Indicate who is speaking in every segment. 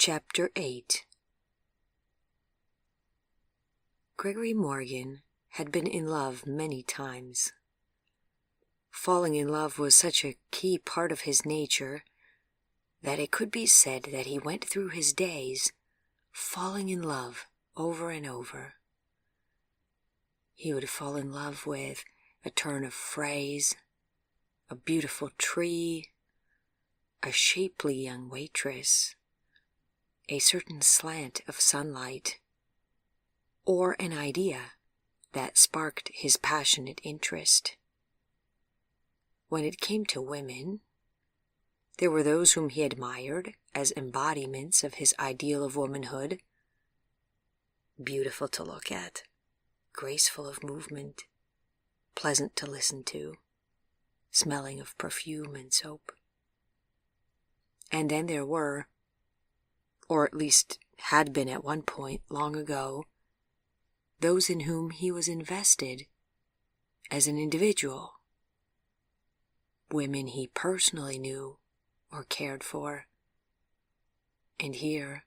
Speaker 1: Chapter 8. Gregory Morgan had been in love many times. Falling in love was such a key part of his nature that it could be said that he went through his days falling in love over and over. He would fall in love with a turn of phrase, a beautiful tree, a shapely young waitress, a certain slant of sunlight, or an idea that sparked his passionate interest. When it came to women, there were those whom he admired as embodiments of his ideal of womanhood, beautiful to look at, graceful of movement, pleasant to listen to, smelling of perfume and soap. And then there were, or at least had been at one point long ago, those in whom he was invested as an individual, women he personally knew or cared for. And here,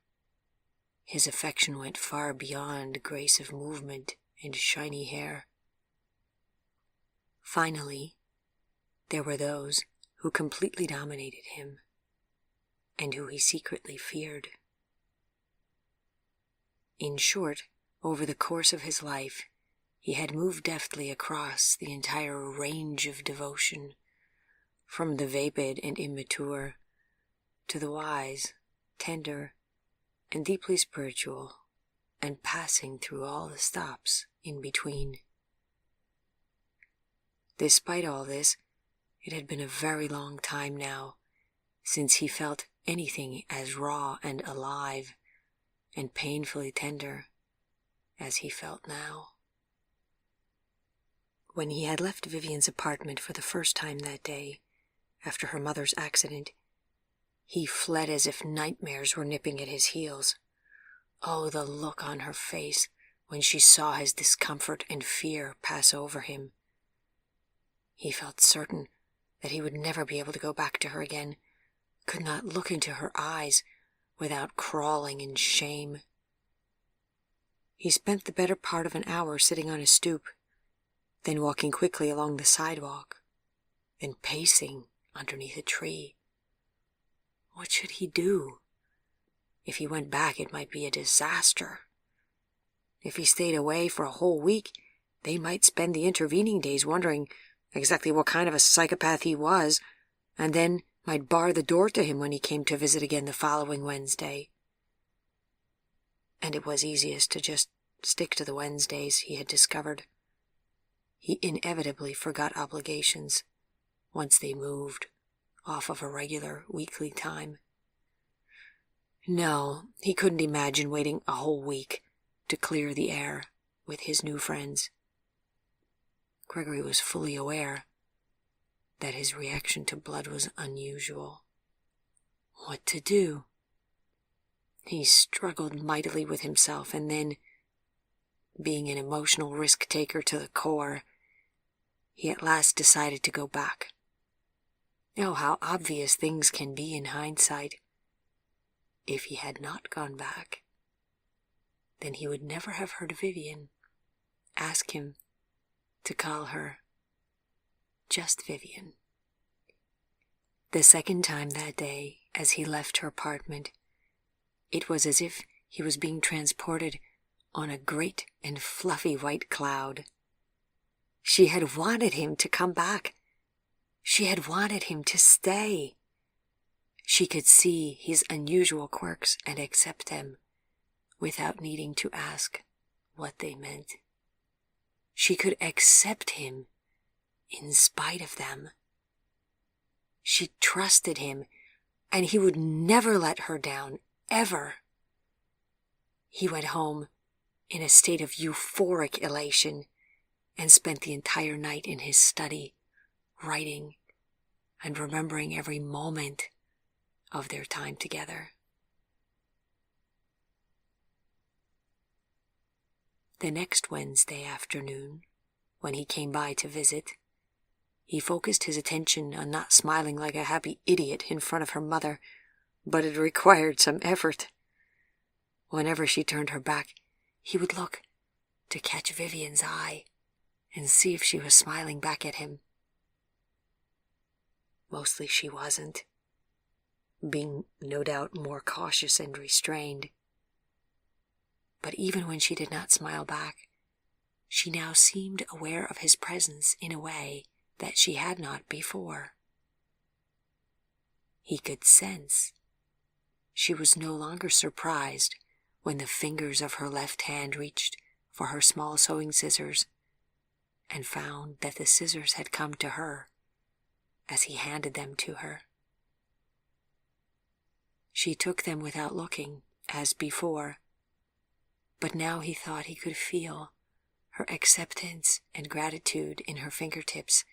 Speaker 1: his affection went far beyond grace of movement and shiny hair. Finally, there were those who completely dominated him and who he secretly feared. In short, over the course of his life, he had moved deftly across the entire range of devotion, from the vapid and immature to the wise, tender, and deeply spiritual, and passing through all the stops in between. Despite all this, it had been a very long time now since he felt anything as raw and alive and painfully tender as he felt now. When he had left Vivian's apartment for the first time that day, after her mother's accident, he fled as if nightmares were nipping at his heels. Oh, the look on her face when she saw his discomfort and fear pass over him. He felt certain that he would never be able to go back to her again, could not look into her eyes without crawling in shame. He spent the better part of an hour sitting on a stoop, then walking quickly along the sidewalk, then pacing underneath a tree. What should he do? If he went back, it might be a disaster. If he stayed away for a whole week, they might spend the intervening days wondering exactly what kind of a psychopath he was, and then might bar the door to him when he came to visit again the following Wednesday. And it was easiest to just stick to the Wednesdays, he had discovered. He inevitably forgot obligations once they moved off of a regular weekly time. No, he couldn't imagine waiting a whole week to clear the air with his new friends. Gregory was fully aware that his reaction to blood was unusual. What to do? He struggled mightily with himself, and then, being an emotional risk-taker to the core, he at last decided to go back. Oh, how obvious things can be in hindsight. If he had not gone back, then he would never have heard Vivian ask him to call her just Vivian. The second time that day, as he left her apartment, it was as if he was being transported on a great and fluffy white cloud. She had wanted him to come back. She had wanted him to stay. She could see his unusual quirks and accept them without needing to ask what they meant. She could accept him in spite of them. She trusted him, and he would never let her down, ever. He went home in a state of euphoric elation and spent the entire night in his study, writing and remembering every moment of their time together. The next Wednesday afternoon, when he came by to visit, he focused his attention on not smiling like a happy idiot in front of her mother, but it required some effort. Whenever she turned her back, he would look to catch Vivian's eye and see if she was smiling back at him. Mostly she wasn't, being no doubt more cautious and restrained. But even when she did not smile back, she now seemed aware of his presence in a way that she had not before. He could sense she was no longer surprised when the fingers of her left hand reached for her small sewing scissors and found that the scissors had come to her as he handed them to her. She took them without looking, as before, but now he thought he could feel her acceptance and gratitude in her fingertips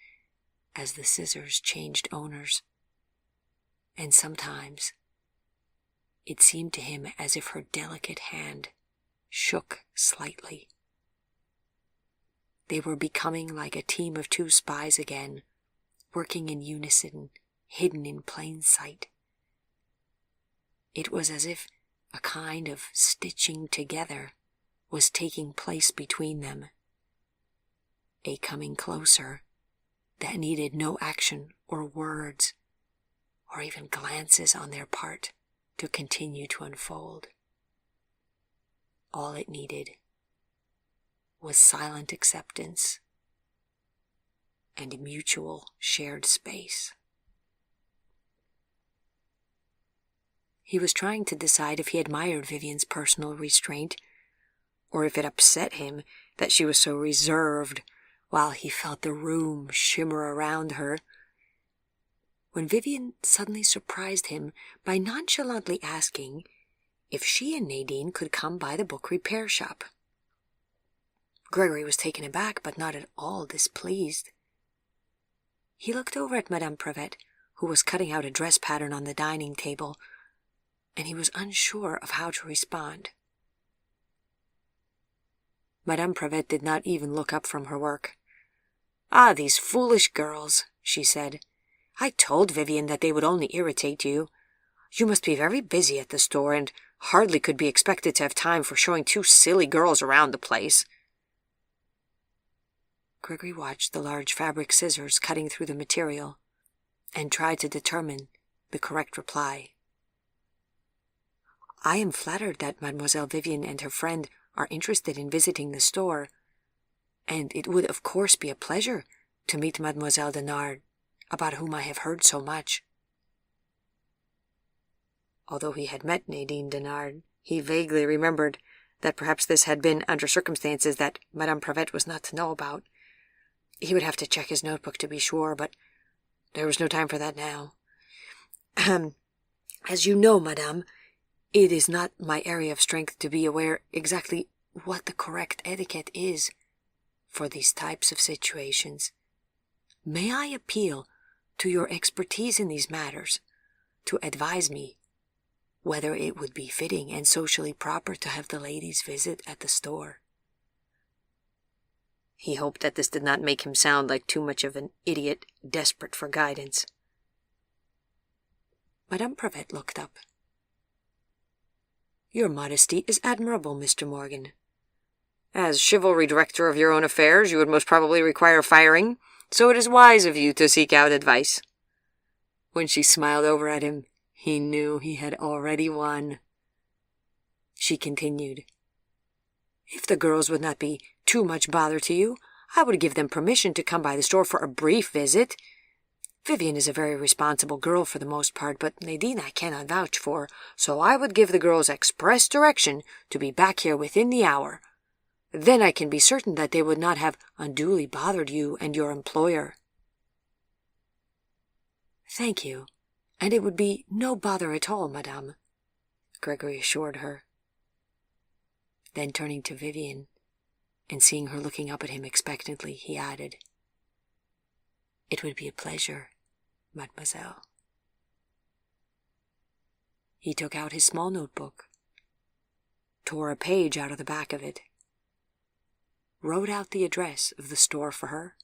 Speaker 1: as the scissors changed owners. And sometimes it seemed to him as if her delicate hand shook slightly. They were becoming like a team of two spies again, working in unison, hidden in plain sight. It was as if a kind of stitching together was taking place between them, a coming closer that needed no action or words or even glances on their part to continue to unfold. All it needed was silent acceptance and mutual shared space. He was trying to decide if he admired Vivian's personal restraint, or if it upset him that she was so reserved while he felt the room shimmer around her, when Vivian suddenly surprised him by nonchalantly asking if she and Nadine could come by the book repair shop. Gregory was taken aback, but not at all displeased. He looked over at Madame Prevet, who was cutting out a dress pattern on the dining table, and he was unsure of how to respond. Madame Prevet did not even look up from her work. "Ah, these foolish girls," she said. "I told Vivian that they would only irritate you. You must be very busy at the store, and hardly could be expected to have time for showing two silly girls around the place." Gregory watched the large fabric scissors cutting through the material and tried to determine the correct reply. "I am flattered that Mademoiselle Vivian and her friend are interested in visiting the store, and it would of course be a pleasure to meet Mademoiselle Denard, about whom I have heard so much." Although he had met Nadine Denard, he vaguely remembered that perhaps this had been under circumstances that Madame Prevet was not to know about. He would have to check his notebook to be sure, but there was no time for that now. "As you know, Madame, it is not my area of strength to be aware exactly what the correct etiquette is for these types of situations. May I appeal to your expertise in these matters to advise me whether it would be fitting and socially proper to have the ladies visit at the store?" He hoped that this did not make him sound like too much of an idiot desperate for guidance. Madame Prevet looked up. "Your modesty is admirable, Mr. Morgan. As chivalry director of your own affairs, you would most probably require firing, so it is wise of you to seek out advice." When she smiled over at him, he knew he had already won. She continued, "If the girls would not be too much bother to you, I would give them permission to come by the store for a brief visit. Vivian is a very responsible girl for the most part, but Nadine I cannot vouch for, so I would give the girls express direction to be back here within the hour. Then I can be certain that they would not have unduly bothered you and your employer." "Thank you, and it would be no bother at all, Madame," Gregory assured her. Then turning to Vivian, and seeing her looking up at him expectantly, he added, "It would be a pleasure, Mademoiselle." He took out his small notebook, tore a page out of the back of it, wrote out the address of the store for her,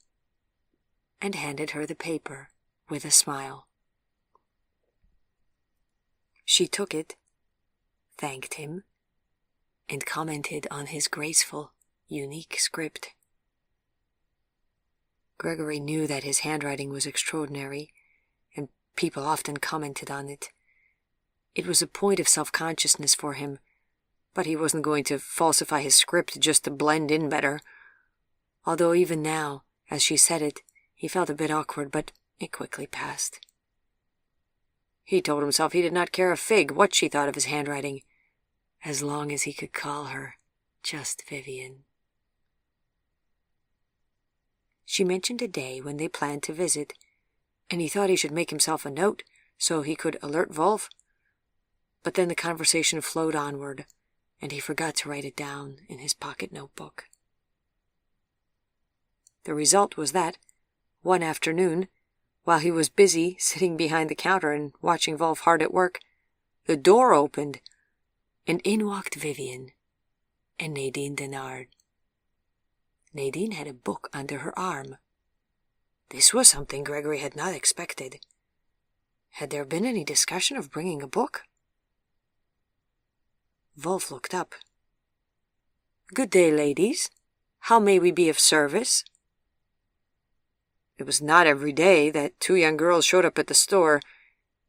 Speaker 1: and handed her the paper with a smile. She took it, thanked him, and commented on his graceful, unique script. Gregory knew that his handwriting was extraordinary, and people often commented on it. It was a point of self-consciousness for him, but he wasn't going to falsify his script just to blend in better. Although even now, as she said it, he felt a bit awkward, but it quickly passed. He told himself he did not care a fig what she thought of his handwriting, as long as he could call her just Vivian. She mentioned a day when they planned to visit, and he thought he should make himself a note so he could alert Wolf. But then the conversation flowed onward, and he forgot to write it down in his pocket notebook. The result was that, one afternoon, while he was busy sitting behind the counter and watching Wolf hard at work, the door opened, and in walked Vivian and Nadine Denard. Nadine had a book under her arm. This was something Gregory had not expected. Had there been any discussion of bringing a book? Wolf looked up. "Good day, ladies. How may we be of service?" It was not every day that two young girls showed up at the store.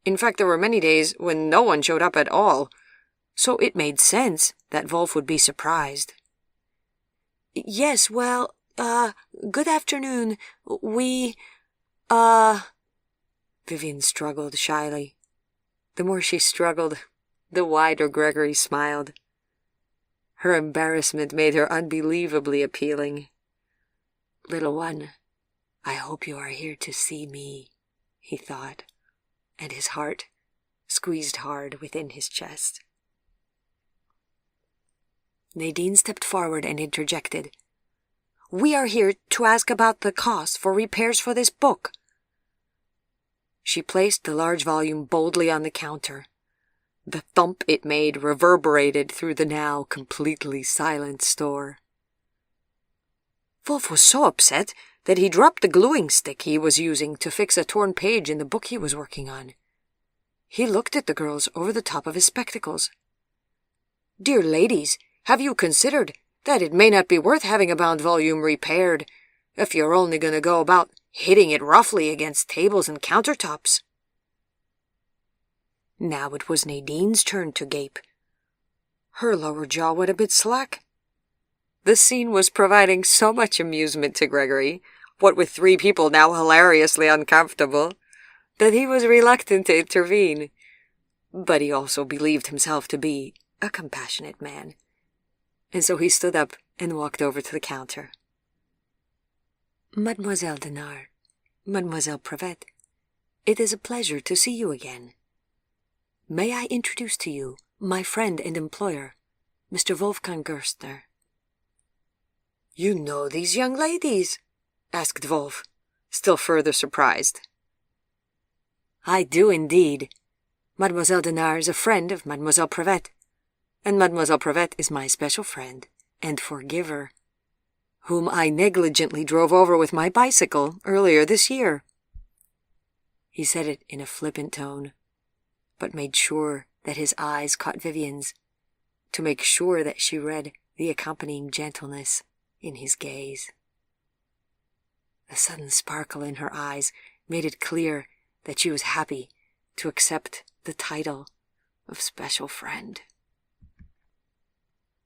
Speaker 1: In fact, there were many days when no one showed up at all, so it made sense that Wolf would be surprised. "Yes, well, good afternoon. Vivian struggled shyly. The more she struggled, the wider Gregory smiled. Her embarrassment made her unbelievably appealing. "Little one, I hope you are here to see me," he thought, and his heart squeezed hard within his chest. Nadine stepped forward and interjected. "We are here to ask about the cost for repairs for this book." She placed the large volume boldly on the counter. The thump it made reverberated through the now completely silent store. Wolf was so upset that he dropped the gluing stick he was using to fix a torn page in the book he was working on. He looked at the girls over the top of his spectacles. "Dear ladies, have you considered that it may not be worth having a bound volume repaired if you're only going to go about hitting it roughly against tables and countertops?" Now it was Nadine's turn to gape. Her lower jaw went a bit slack. The scene was providing so much amusement to Gregory, what with three people now hilariously uncomfortable, that he was reluctant to intervene. But he also believed himself to be a compassionate man, and so he stood up and walked over to the counter. "Mademoiselle Denard, Mademoiselle Prevet, it is a pleasure to see you again. May I introduce to you my friend and employer, Mr. Wolfgang Gerstner." "You know these young ladies?" asked Wolf, still further surprised. "I do indeed. Mademoiselle Denard is a friend of Mademoiselle Prevet, and Mademoiselle Prevet is my special friend and forgiver, whom I negligently drove over with my bicycle earlier this year." He said it in a flippant tone, but made sure that his eyes caught Vivian's, to make sure that she read the accompanying gentleness in his gaze. The sudden sparkle in her eyes made it clear that she was happy to accept the title of special friend.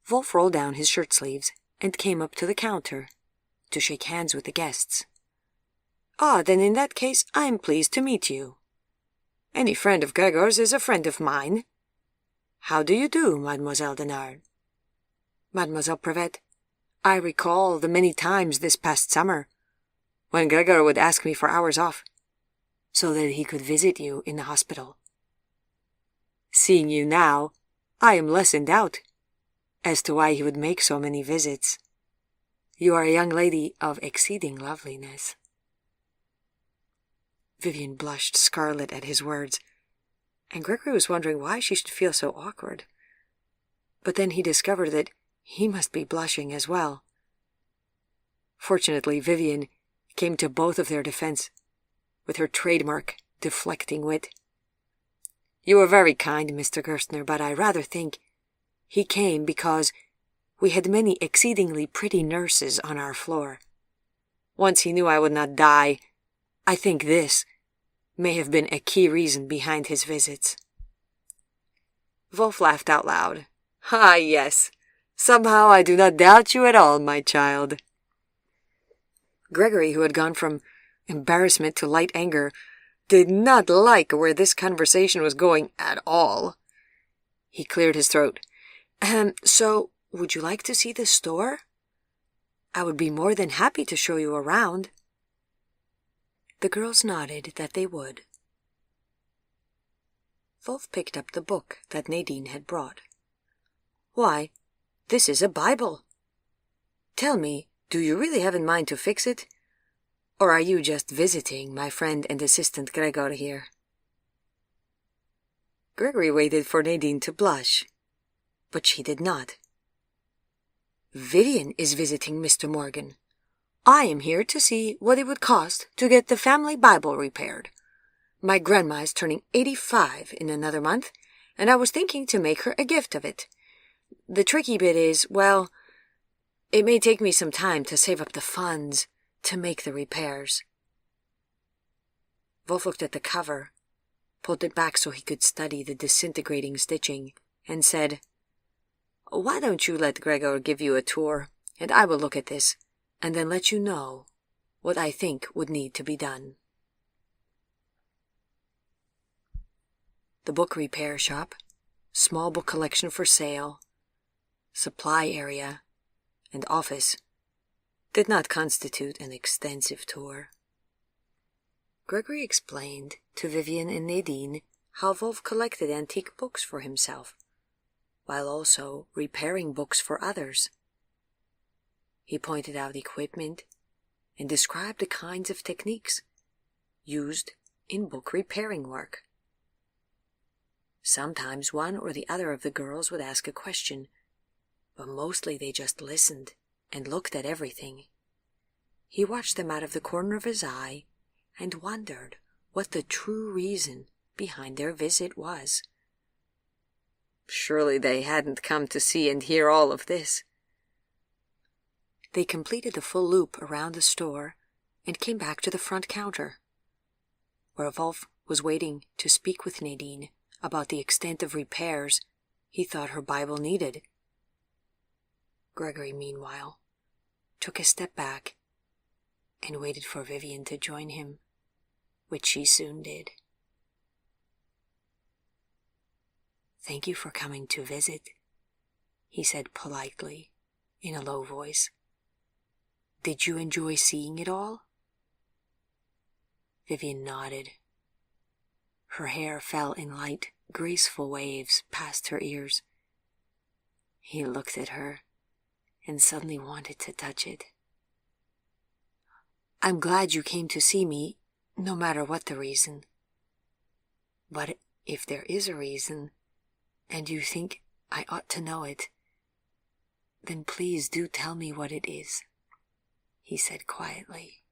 Speaker 1: Wolf rolled down his shirt sleeves and came up to the counter to shake hands with the guests. "Ah, then in that case I'm pleased to meet you. Any friend of Gregor's is a friend of mine. How do you do, Mademoiselle Denard? Mademoiselle Prevet, I recall the many times this past summer when Gregor would ask me for hours off so that he could visit you in the hospital. Seeing you now, I am less in doubt as to why he would make so many visits. You are a young lady of exceeding loveliness." Vivian blushed scarlet at his words, and Gregory was wondering why she should feel so awkward. But then he discovered that he must be blushing as well. Fortunately, Vivian came to both of their defense with her trademark deflecting wit. "You are very kind, Mr. Gerstner, but I rather think He came because we had many exceedingly pretty nurses on our floor. Once he knew I would not die. I think this may have been a key reason behind his visits." Wolf laughed out loud. "Ah, yes. Somehow I do not doubt you at all, my child." Gregory, who had gone from embarrassment to light anger, did not like where this conversation was going at all. He cleared his throat. So, would you like to see the store? I would be more than happy to show you around." The girls nodded that they would. Wolf picked up the book that Nadine had brought. "Why, this is a Bible. Tell me, do you really have in mind to fix it? Or are you just visiting my friend and assistant Gregor here?" Gregory waited for Nadine to blush, but she did not. "Vivian is visiting Mr. Morgan. I am here to see what it would cost to get the family Bible repaired. My grandma is turning 85 in another month, and I was thinking to make her a gift of it. The tricky bit is, well, it may take me some time to save up the funds to make the repairs." Wolf looked at the cover, pulled it back so he could study the disintegrating stitching, and said, "Why don't you let Gregor give you a tour, and I will look at this, and then let you know what I think would need to be done." The book repair shop, small book collection for sale, supply area, and office did not constitute an extensive tour. Gregory explained to Vivian and Nadine how Wolf collected antique books for himself, while also repairing books for others. He pointed out equipment and described the kinds of techniques used in book repairing work. Sometimes one or the other of the girls would ask a question, but mostly they just listened and looked at everything. He watched them out of the corner of his eye and wondered what the true reason behind their visit was. Surely they hadn't come to see and hear all of this. They completed a full loop around the store and came back to the front counter, where Wolf was waiting to speak with Nadine about the extent of repairs he thought her Bible needed. Gregory, meanwhile, took a step back and waited for Vivian to join him, which she soon did. "Thank you for coming to visit," he said politely, in a low voice. "Did you enjoy seeing it all?" Vivian nodded. Her hair fell in light, graceful waves past her ears. He looked at her and suddenly wanted to touch it. "I'm glad you came to see me, no matter what the reason. But if there is a reason, and you think I ought to know it, then please do tell me what it is," he said quietly.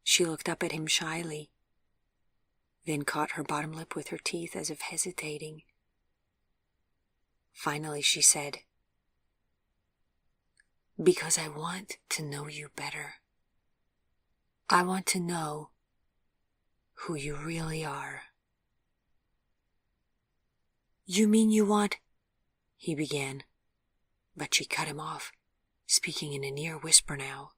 Speaker 1: She looked up at him shyly, then caught her bottom lip with her teeth as if hesitating. Finally she said, "Because I want to know you better. I want to know who you really are." "You mean you want—" he began, but she cut him off, speaking in a near whisper now.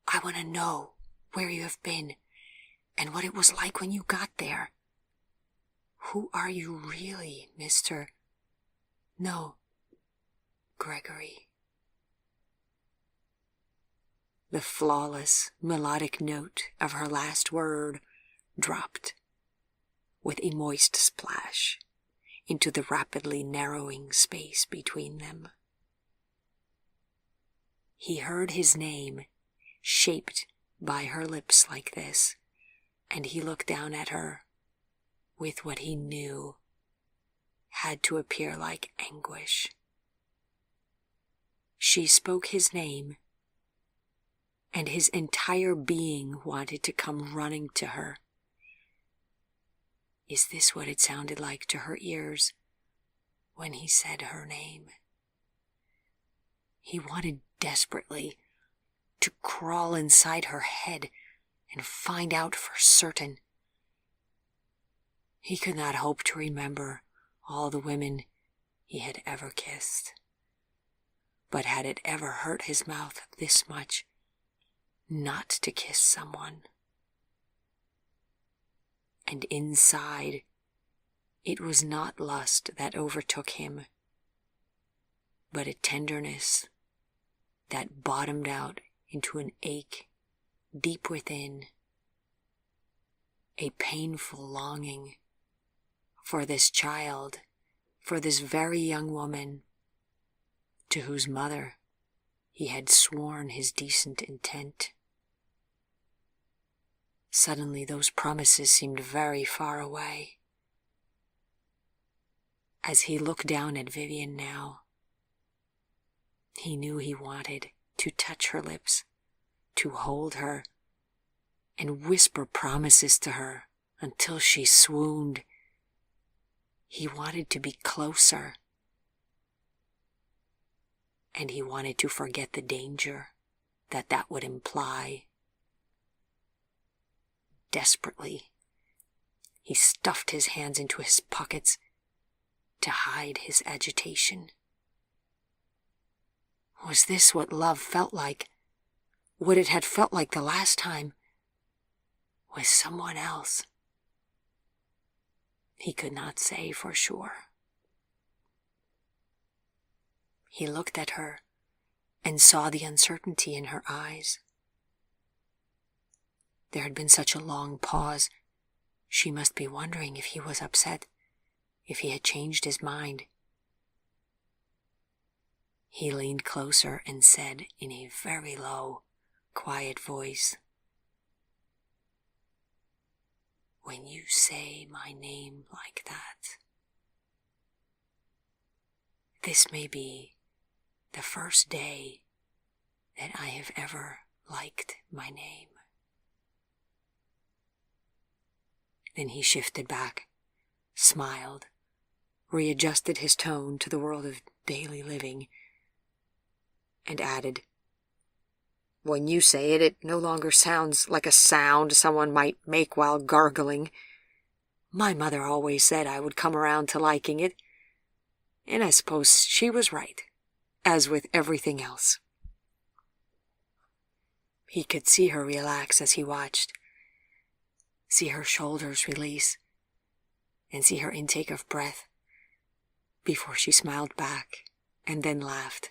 Speaker 1: "I want to know where you have been and what it was like when you got there. Who are you really, Mr. No, Gregory." The flawless, melodic note of her last word dropped with a moist splash into the rapidly narrowing space between them. He heard his name shaped by her lips like this, and he looked down at her with what he knew had to appear like anguish. She spoke his name, and his entire being wanted to come running to her. Is this what it sounded like to her ears when he said her name? He wanted desperately to crawl inside her head and find out for certain. He could not hope to remember all the women he had ever kissed. But had it ever hurt his mouth this much not to kiss someone? And inside, it was not lust that overtook him, but a tenderness that bottomed out into an ache deep within, a painful longing for this child, for this very young woman, to whose mother he had sworn his decent intent. Suddenly those promises seemed very far away. As he looked down at Vivian now, he knew he wanted to touch her lips, to hold her, and whisper promises to her until she swooned. He wanted to be closer, and he wanted to forget the danger that would imply. Desperately, he stuffed his hands into his pockets to hide his agitation. Was this what love felt like? What it had felt like the last time? With someone else? He could not say for sure. He looked at her and saw the uncertainty in her eyes. There had been such a long pause. She must be wondering if he was upset, if he had changed his mind. He leaned closer and said in a very low, quiet voice, "When you say my name like that, this may be the first day that I have ever liked my name." Then he shifted back, smiled, readjusted his tone to the world of daily living, and added, "When you say it, it no longer sounds like a sound someone might make while gargling. My mother always said I would come around to liking it, and I suppose she was right, as with everything else." He could see her relax as he watched, see her shoulders release, and see her intake of breath, before she smiled back and then laughed.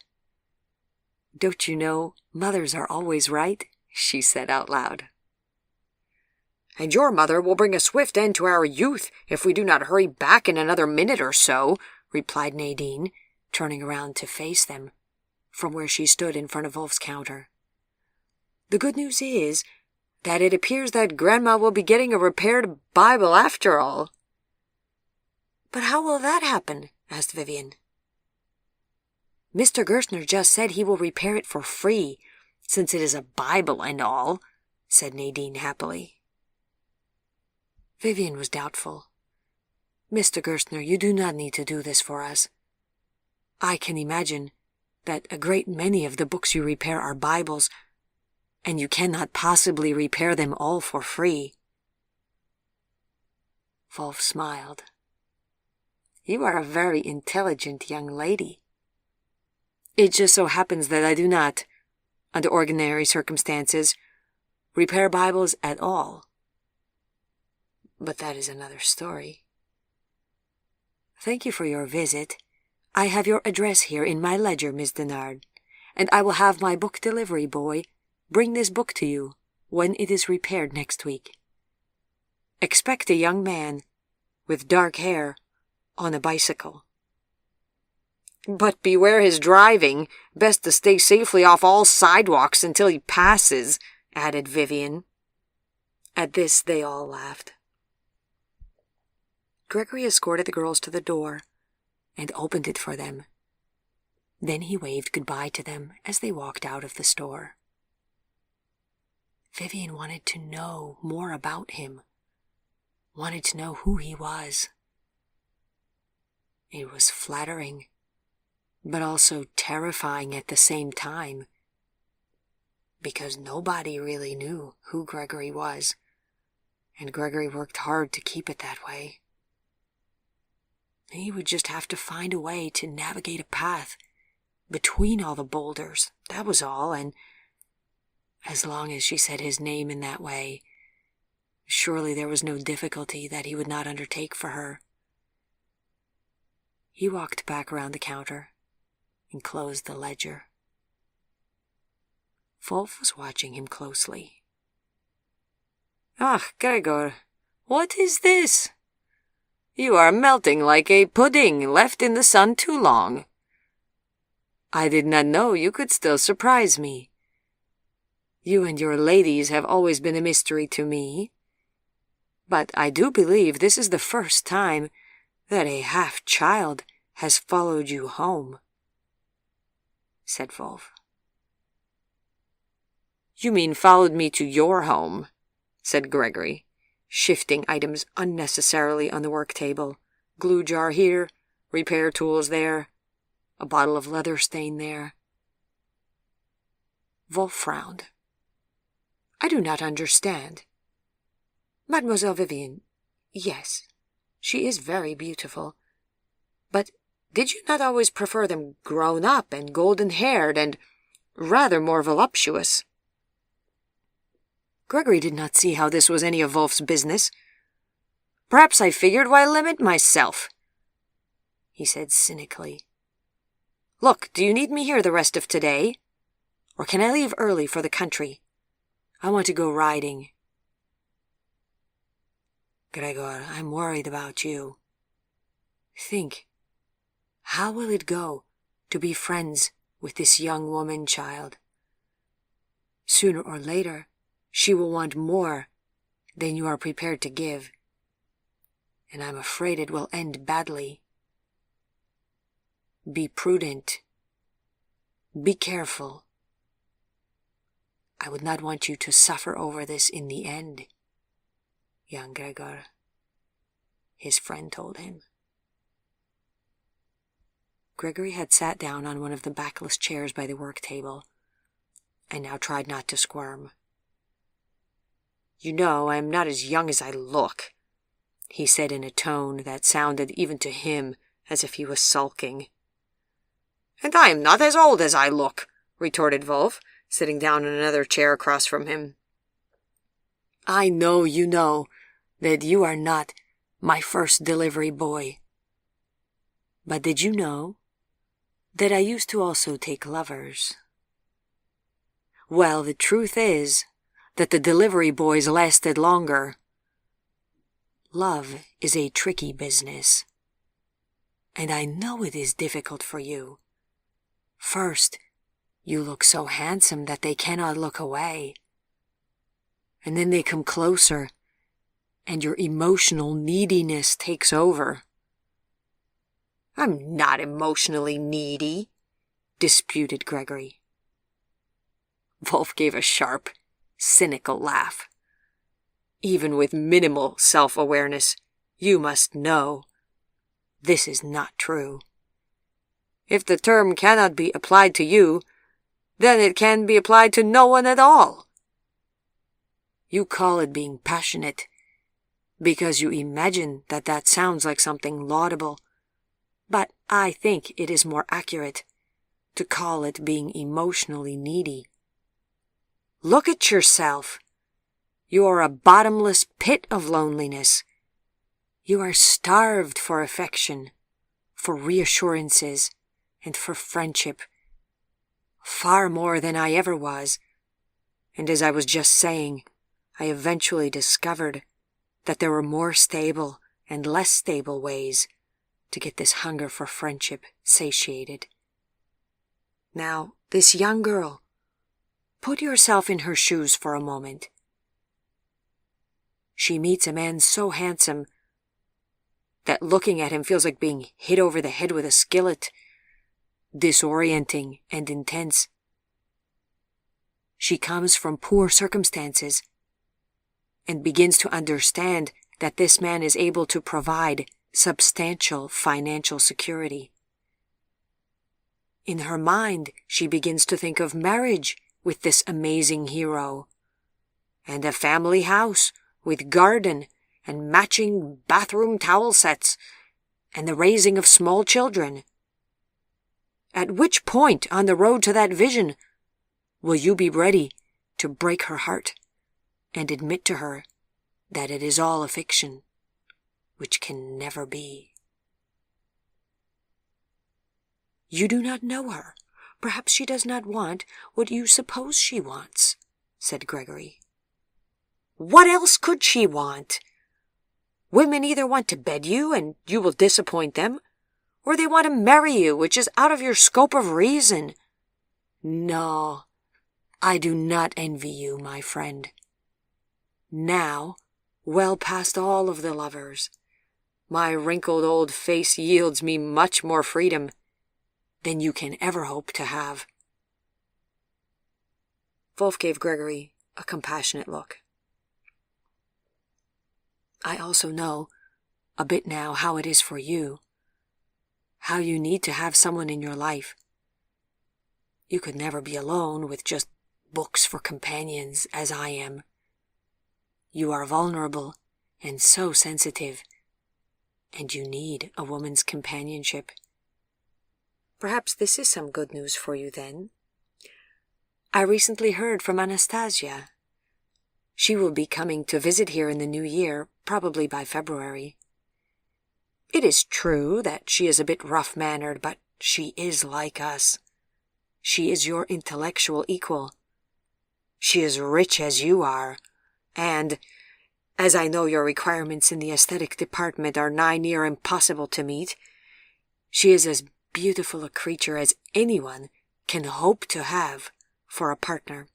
Speaker 1: "Don't you know, mothers are always right?" she said out loud. "And your mother will bring a swift end to our youth if we do not hurry back in another minute or so," replied Nadine, turning around to face them from where she stood in front of Wolf's counter. "The good news is that it appears that Grandma will be getting a repaired Bible after all." "But how will that happen?" asked Vivian. "Mr. Gerstner just said he will repair it for free, since it is a Bible and all," said Nadine happily. Vivian was doubtful. "Mr. Gerstner, you do not need to do this for us. I can imagine that a great many of the books you repair are Bibles, and you cannot possibly repair them all for free." Wolf smiled. "You are a very intelligent young lady. It just so happens that I do not, under ordinary circumstances, repair Bibles at all. But that is another story. Thank you for your visit. I have your address here in my ledger, Miss Denard, and I will have my book delivery boy bring this book to you when it is repaired next week. Expect a young man with dark hair on a bicycle. But beware his driving. Best to stay safely off all sidewalks until he passes," added Vivian. At this they all laughed. Gregory escorted the girls to the door and opened it for them. Then he waved goodbye to them as they walked out of the store. Vivian wanted to know more about him. wanted to know who he was. It was flattering, but also terrifying at the same time, because nobody really knew who Gregory was, and Gregory worked hard to keep it that way. He would just have to find a way to navigate a path between all the boulders, that was all, and as long as she said his name in that way, surely there was no difficulty that he would not undertake for her. He walked back around the counter and closed the ledger. Wolf was watching him closely. "Ah, Gregor, what is this? You are melting like a pudding left in the sun too long. I did not know you could still surprise me. You and your ladies have always been a mystery to me, but I do believe this is the first time that a half-child has followed you home," said Wolf. "You mean followed me to your home," said Gregory, shifting items unnecessarily on the work table. Glue jar here, repair tools there, a bottle of leather stain there. Wolf frowned. "I do not understand. Mademoiselle Vivian, yes, she is very beautiful, but did you not always prefer them grown up and golden-haired and rather more voluptuous?" Gregory did not see how this was any of Wolf's business. "Perhaps I figured why limit myself," he said cynically. "Look, do you need me here the rest of today? Or can I leave early for the country? I want to go riding." "Gregor, I'm worried about you. Think, how will it go to be friends with this young woman, child? Sooner or later, she will want more than you are prepared to give, and I'm afraid it will end badly. Be prudent. Be careful. I would not want you to suffer over this in the end, young Gregor," his friend told him. Gregory had sat down on one of the backless chairs by the work table, and now tried not to squirm. "You know, I am not as young as I look," he said in a tone that sounded even to him as if he was sulking. "And I am not as old as I look," retorted Wolf, sitting down in another chair across from him. "I know you know that you are not my first delivery boy. But did you know that I used to also take lovers? Well, the truth is that the delivery boys lasted longer. Love is a tricky business, and I know it is difficult for you. First, you look so handsome that they cannot look away. And then they come closer, and your emotional neediness takes over." "I'm not emotionally needy," disputed Gregory. Wolf gave a sharp, cynical laugh. "Even with minimal self-awareness, you must know this is not true. If the term cannot be applied to you, then it can be applied to no one at all. You call it being passionate because you imagine that that sounds like something laudable, but I think it is more accurate to call it being emotionally needy. Look at yourself. You are a bottomless pit of loneliness. You are starved for affection, for reassurances, and for friendship, far more than I ever was. And as I was just saying, I eventually discovered that there were more stable and less stable ways to get this hunger for friendship satiated. Now, this young girl, put yourself in her shoes for a moment. She meets a man so handsome that looking at him feels like being hit over the head with a skillet, disorienting and intense. She comes from poor circumstances and begins to understand that this man is able to provide substantial financial security. In her mind, she begins to think of marriage with this amazing hero, and a family house with garden and matching bathroom towel sets, and the raising of small children. At which point on the road to that vision will you be ready to break her heart and admit to her that it is all a fiction, which can never be? You do not know her. Perhaps she does not want what you suppose she wants, said Gregory. What else could she want? Women either want to bed you, and you will disappoint them, or they want to marry you, which is out of your scope of reason. No, I do not envy you, my friend. Now, well past all of the lovers, my wrinkled old face yields me much more freedom than you can ever hope to have. Wolf gave Gregory a compassionate look. I also know a bit now how it is for you, how you need to have someone in your life. You could never be alone with just books for companions as I am. You are vulnerable and so sensitive, and you need a woman's companionship. Perhaps this is some good news for you then. I recently heard from Anastasia. She will be coming to visit here in the new year, probably by February. It is true that she is a bit rough-mannered, but she is like us. She is your intellectual equal. She is rich as you are, and, as I know your requirements in the aesthetic department are nigh near impossible to meet, she is as beautiful a creature as anyone can hope to have for a partner.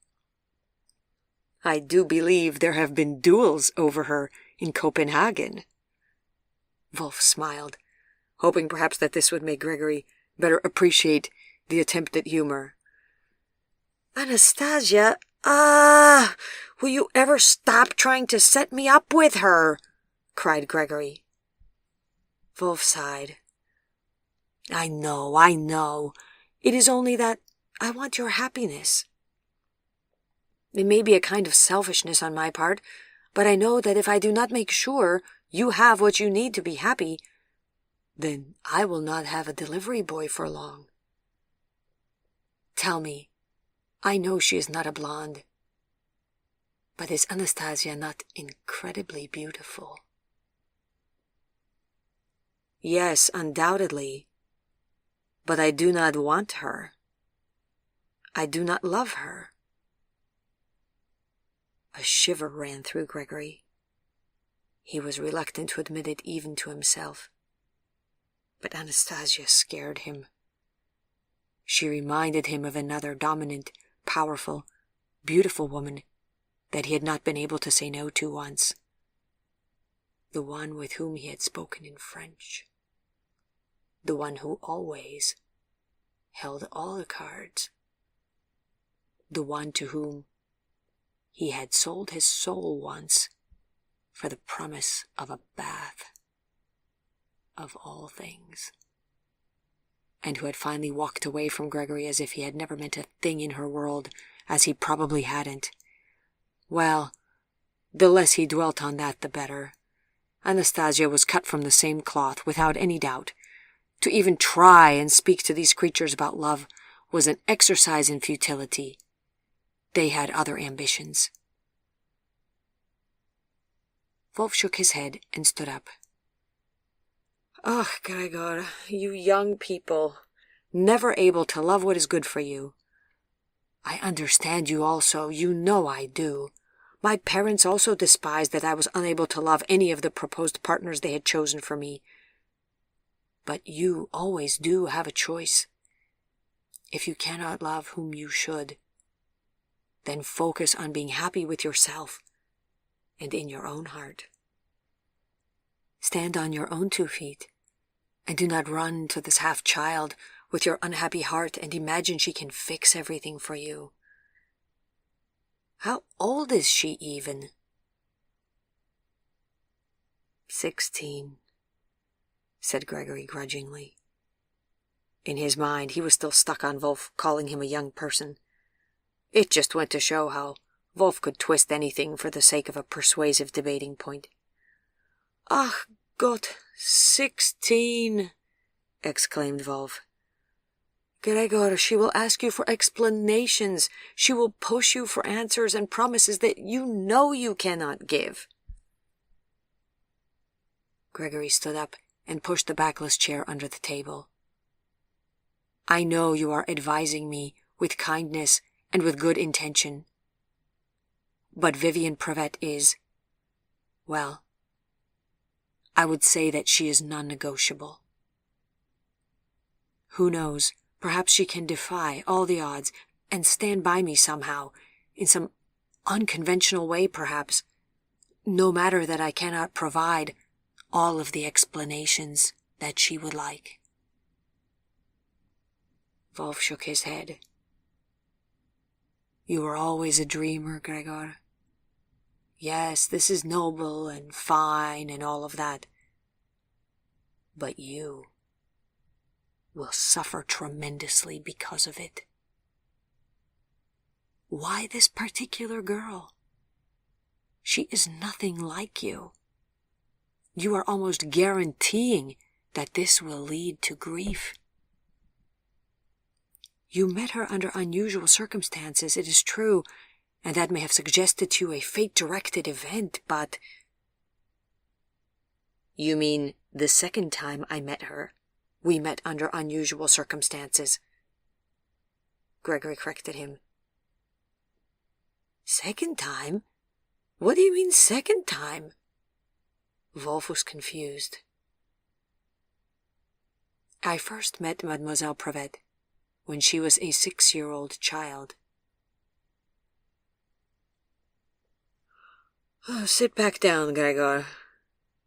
Speaker 1: I do believe there have been duels over her in Copenhagen. Wolf smiled, hoping perhaps that this would make Gregory better appreciate the attempt at humor. Anastasia, will you ever stop trying to set me up with her? Cried Gregory. Wolf sighed. I know. It is only that I want your happiness. It may be a kind of selfishness on my part, but I know that if I do not make sure you have what you need to be happy, then I will not have a delivery boy for long. Tell me, I know she is not a blonde, but is Anastasia not incredibly beautiful? Yes, undoubtedly, but I do not want her. I do not love her. A shiver ran through Gregory. He was reluctant to admit it even to himself. But Anastasia scared him. She reminded him of another dominant, powerful, beautiful woman that he had not been able to say no to once. The one with whom he had spoken in French. The one who always held all the cards. The one to whom he had sold his soul once for the promise of a bath, of all things, and who had finally walked away from Gregory as if he had never meant a thing in her world, as he probably hadn't. Well, the less he dwelt on that, the better. Anastasia was cut from the same cloth, without any doubt. To even try and speak to these creatures about love was an exercise in futility. They had other ambitions. Wolf shook his head and stood up. Oh, Gregor, you young people, never able to love what is good for you. I understand you also, you know I do. My parents also despised that I was unable to love any of the proposed partners they had chosen for me. But you always do have a choice. If you cannot love whom you should, then focus on being happy with yourself and in your own heart. Stand on your own 2 feet, and do not run to this half-child with your unhappy heart and imagine she can fix everything for you. How old is she even? 16, said Gregory grudgingly. In his mind, he was still stuck on Wolf calling him a young person. It just went to show how Wolf could twist anything for the sake of a persuasive debating point. Ach Gott, 16, exclaimed Wolf. Gregor, she will ask you for explanations. She will push you for answers and promises that you know you cannot give. Gregory stood up and pushed the backless chair under the table. I know you are advising me with kindness and with good intention. But Vivian Prevet is, well, I would say that she is non-negotiable. Who knows, perhaps she can defy all the odds and stand by me somehow, in some unconventional way perhaps, no matter that I cannot provide all of the explanations that she would like. Wolf shook his head. You were always a dreamer, Gregor. Yes, this is noble and fine and all of that. But you will suffer tremendously because of it. Why this particular girl? She is nothing like you. You are almost guaranteeing that this will lead to grief. You met her under unusual circumstances, it is true, and that may have suggested to you a fate-directed event, but... You mean the second time I met her, we met under unusual circumstances? Gregory corrected him. Second time? What do you mean second time? Wolf was confused. I first met Mademoiselle Prevet when she was a 6-year-old child. Oh, sit back down, Gregor,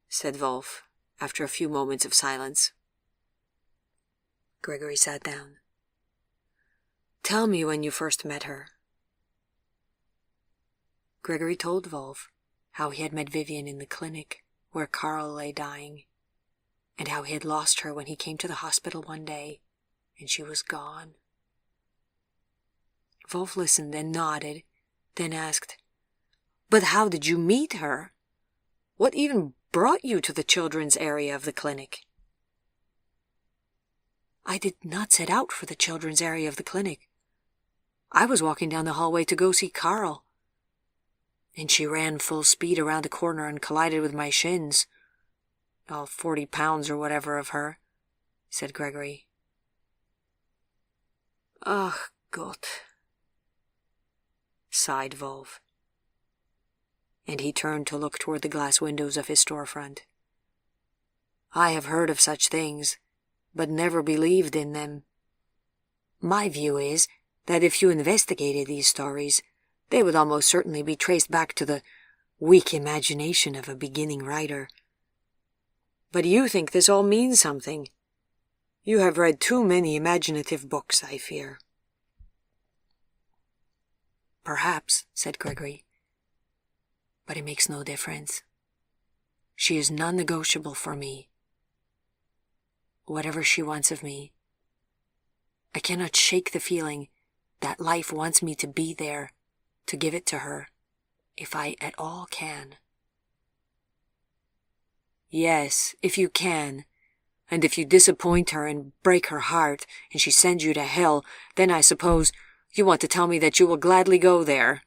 Speaker 1: said Wolf, after a few moments of silence. Gregory sat down. Tell me when you first met her. Gregory told Wolf how he had met Vivian in the clinic where Karl lay dying, and how he had lost her when he came to the hospital one day, and she was gone. Wolf listened and nodded, then asked, But how did you meet her? What even brought you to the children's area of the clinic? I did not set out for the children's area of the clinic. I was walking down the hallway to go see Karl, and she ran full speed around the corner and collided with my shins. All 40 pounds or whatever of her, said Gregory. Ach Gott, sighed Wolf. And he turned to look toward the glass windows of his storefront. I have heard of such things, but never believed in them. My view is that if you investigated these stories, they would almost certainly be traced back to the weak imagination of a beginning writer. But you think this all means something. You have read too many imaginative books, I fear. Perhaps, said Gregory, but it makes no difference. She is non-negotiable for me. Whatever she wants of me, I cannot shake the feeling that life wants me to be there, to give it to her, if I at all can. Yes, if you can, and if you disappoint her and break her heart, and she sends you to hell, then I suppose you want to tell me that you will gladly go there.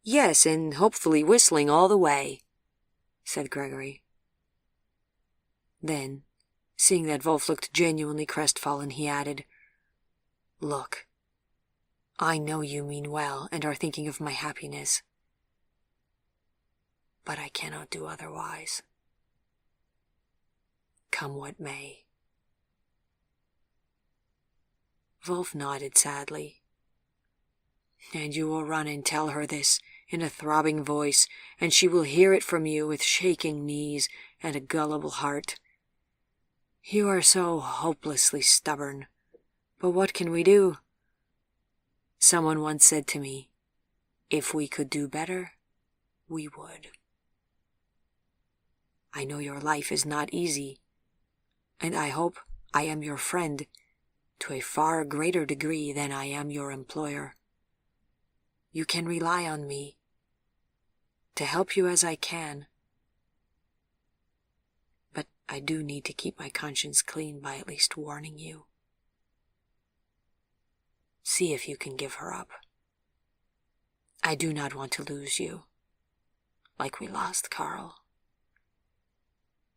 Speaker 1: Yes, and hopefully whistling all the way, said Gregory. Then, seeing that Wolf looked genuinely crestfallen, he added, Look, I know you mean well and are thinking of my happiness, but I cannot do otherwise. Come what may. Wolf nodded sadly. And you will run and tell her this in a throbbing voice, and she will hear it from you with shaking knees and a gullible heart. You are so hopelessly stubborn, but what can we do? Someone once said to me, if we could do better, we would. I know your life is not easy, and I hope I am your friend to a far greater degree than I am your employer. You can rely on me to help you as I can, but I do need to keep my conscience clean by at least warning you. See if you can give her up. I do not want to lose you, like we lost Carl.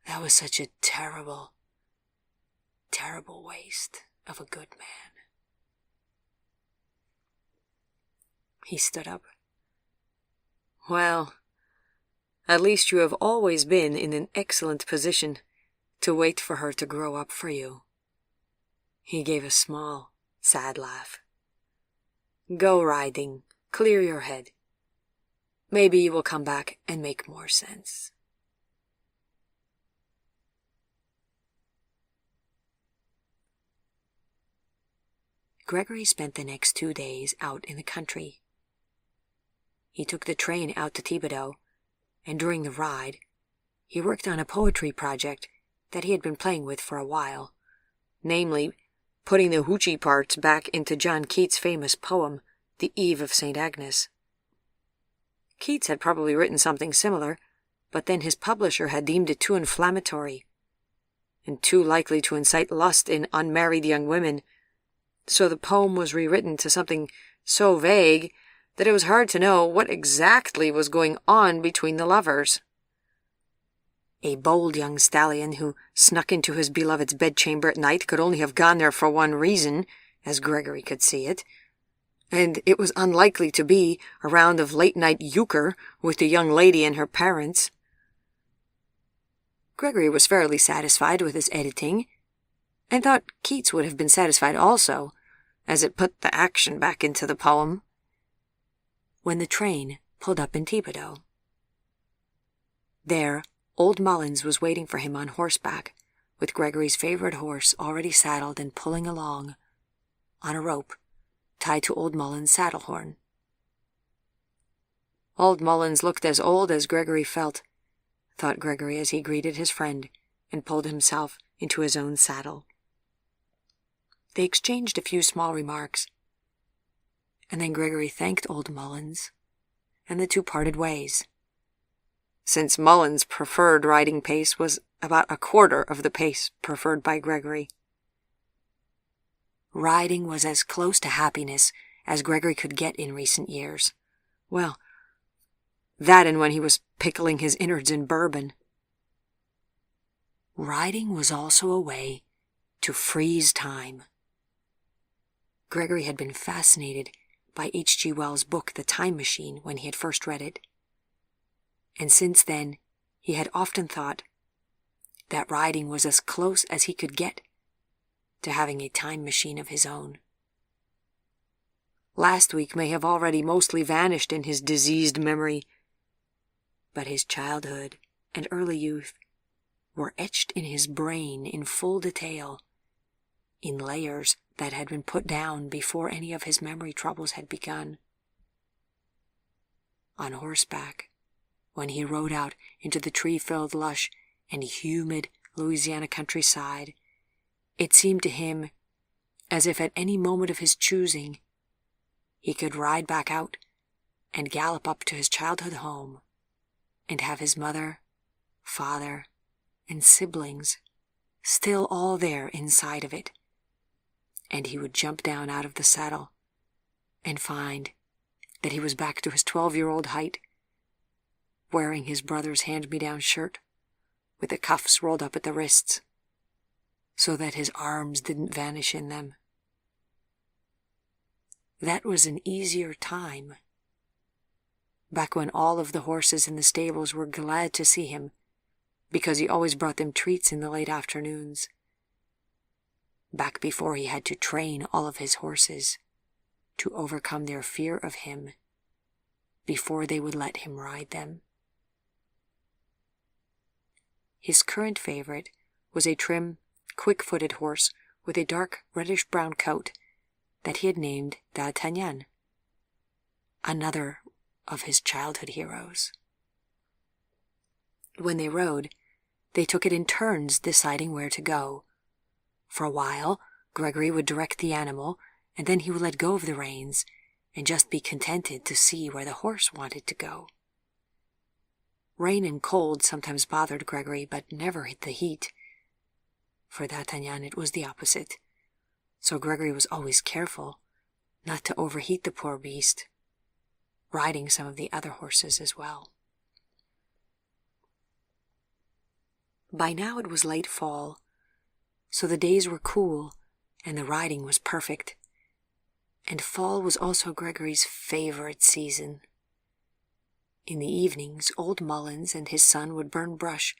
Speaker 1: That was such a terrible, terrible waste of a good man. He stood up. Well, at least you have always been in an excellent position to wait for her to grow up for you. He gave a small, sad laugh. Go riding, clear your head. Maybe you will come back and make more sense. Gregory spent the next 2 days out in the country. He took the train out to Thibodeau, and during the ride, he worked on a poetry project that he had been playing with for a while, namely, putting the hoochie parts back into John Keats' famous poem, The Eve of St. Agnes. Keats had probably written something similar, but then his publisher had deemed it too inflammatory, and too likely to incite lust in unmarried young women, so the poem was rewritten to something so vague that it was hard to know what exactly was going on between the lovers. A bold young stallion who snuck into his beloved's bedchamber at night could only have gone there for one reason, as Gregory could see it, and it was unlikely to be a round of late-night euchre with the young lady and her parents. Gregory was fairly satisfied with his editing, and thought Keats would have been satisfied also, as it put the action back into the poem. When the train pulled up in Thibodeau, there, old Mullins was waiting for him on horseback, with Gregory's favorite horse already saddled and pulling along, on a rope, tied to old Mullins' saddle horn. Old Mullins looked as old as Gregory felt, thought Gregory as he greeted his friend and pulled himself into his own saddle. They exchanged a few small remarks, and then Gregory thanked old Mullins, and the two parted ways, since Mullins' preferred riding pace was about a quarter of the pace preferred by Gregory. Riding was as close to happiness as Gregory could get in recent years. Well, that and when he was pickling his innards in bourbon. Riding was also a way to freeze time. Gregory had been fascinated by H.G. Wells' book The Time Machine when he had first read it, and since then he had often thought that riding was as close as he could get to having a time machine of his own. Last week may have already mostly vanished in his diseased memory, but his childhood and early youth were etched in his brain in full detail, in layers that had been put down before any of his memory troubles had begun. On horseback, when he rode out into the tree-filled lush and humid Louisiana countryside, it seemed to him as if at any moment of his choosing he could ride back out and gallop up to his childhood home and have his mother, father, and siblings still all there inside of it, and he would jump down out of the saddle and find that he was back to his 12-year-old height, wearing his brother's hand-me-down shirt with the cuffs rolled up at the wrists so that his arms didn't vanish in them. That was an easier time, back when all of the horses in the stables were glad to see him because he always brought them treats in the late afternoons, back before he had to train all of his horses to overcome their fear of him before they would let him ride them. His current favorite was a trim, quick-footed horse with a dark reddish-brown coat that he had named D'Artagnan, another of his childhood heroes. When they rode, They took it in turns deciding where to go. For a while, Gregory would direct the animal, and then he would let go of the reins and just be contented to see where the horse wanted to go. Rain and cold sometimes bothered Gregory, but never the heat. For D'Artagnan it was the opposite, so Gregory was always careful not to overheat the poor beast, riding some of the other horses as well. By now it was late fall, so the days were cool and the riding was perfect. And fall was also Gregory's favorite season. In the evenings, old Mullins and his son would burn brush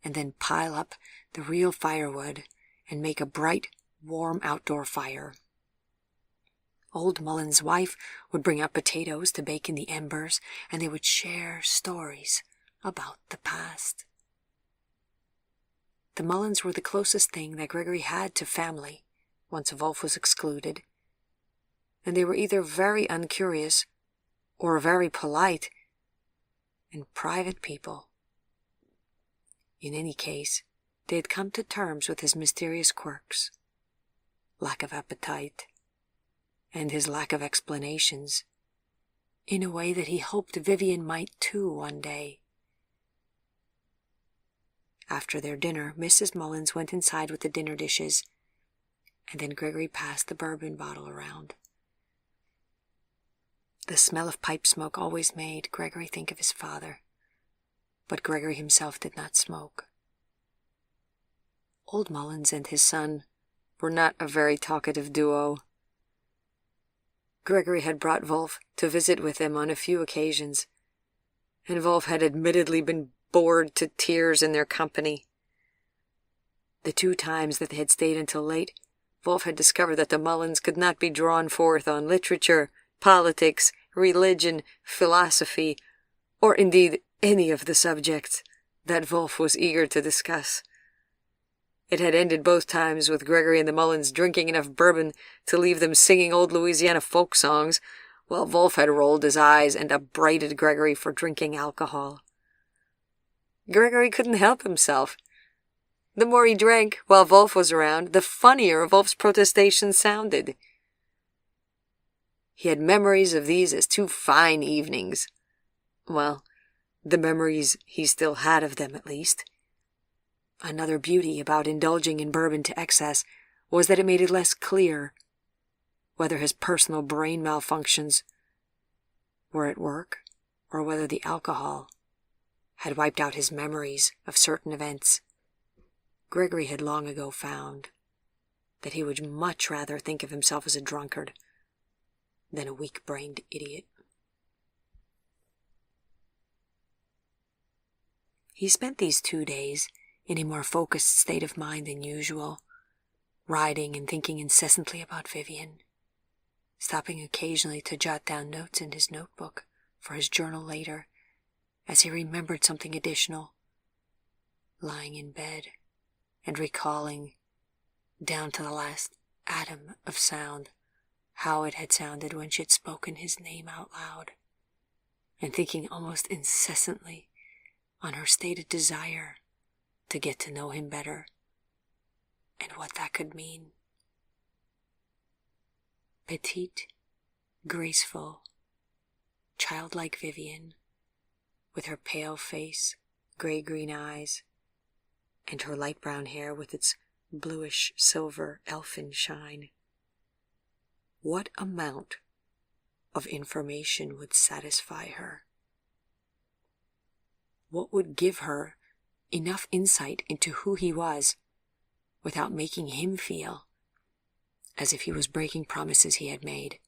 Speaker 1: and then pile up the real firewood and make a bright, warm outdoor fire. Old Mullins' wife would bring up potatoes to bake in the embers, and they would share stories about the past. The Mullins were the closest thing that Gregory had to family, once Wolf was excluded, and they were either very uncurious or very polite and private people. In any case, they had come to terms with his mysterious quirks, lack of appetite, and his lack of explanations, in a way that he hoped Vivian might too one day. After their dinner, Mrs. Mullins went inside with the dinner dishes, and then Gregory passed the bourbon bottle around. The smell of pipe smoke always made Gregory think of his father, but Gregory himself did not smoke. Old Mullins and his son were not a very talkative duo. Gregory had brought Wolf to visit with them on a few occasions, and Wolf had admittedly been bored to tears in their company. The 2 times that they had stayed until late, Wolf had discovered that the Mullins could not be drawn forth on literature, politics, religion, philosophy, or indeed any of the subjects that Wolf was eager to discuss. It had ended both times with Gregory and the Mullins drinking enough bourbon to leave them singing old Louisiana folk songs, while Wolf had rolled his eyes and upbraided Gregory for drinking alcohol. Gregory couldn't help himself. The more he drank while Wolf was around, the funnier Wolf's protestations sounded. He had memories of these as 2 fine evenings. Well, the memories he still had of them, at least. Another beauty about indulging in bourbon to excess was that it made it less clear whether his personal brain malfunctions were at work or whether the alcohol had wiped out his memories of certain events. Gregory had long ago found that he would much rather think of himself as a drunkard than a weak-brained idiot. He spent these 2 days in a more focused state of mind than usual, riding and thinking incessantly about Vivian, stopping occasionally to jot down notes in his notebook for his journal later, as he remembered something additional, lying in bed and recalling, down to the last atom of sound, how it had sounded when she had spoken his name out loud, and thinking almost incessantly on her stated desire to get to know him better, and what that could mean. Petite, graceful, childlike Vivian, with her pale face, gray-green eyes, and her light brown hair with its bluish-silver elfin shine. What amount of information would satisfy her? What would give her enough insight into who he was without making him feel as if he was breaking promises he had made,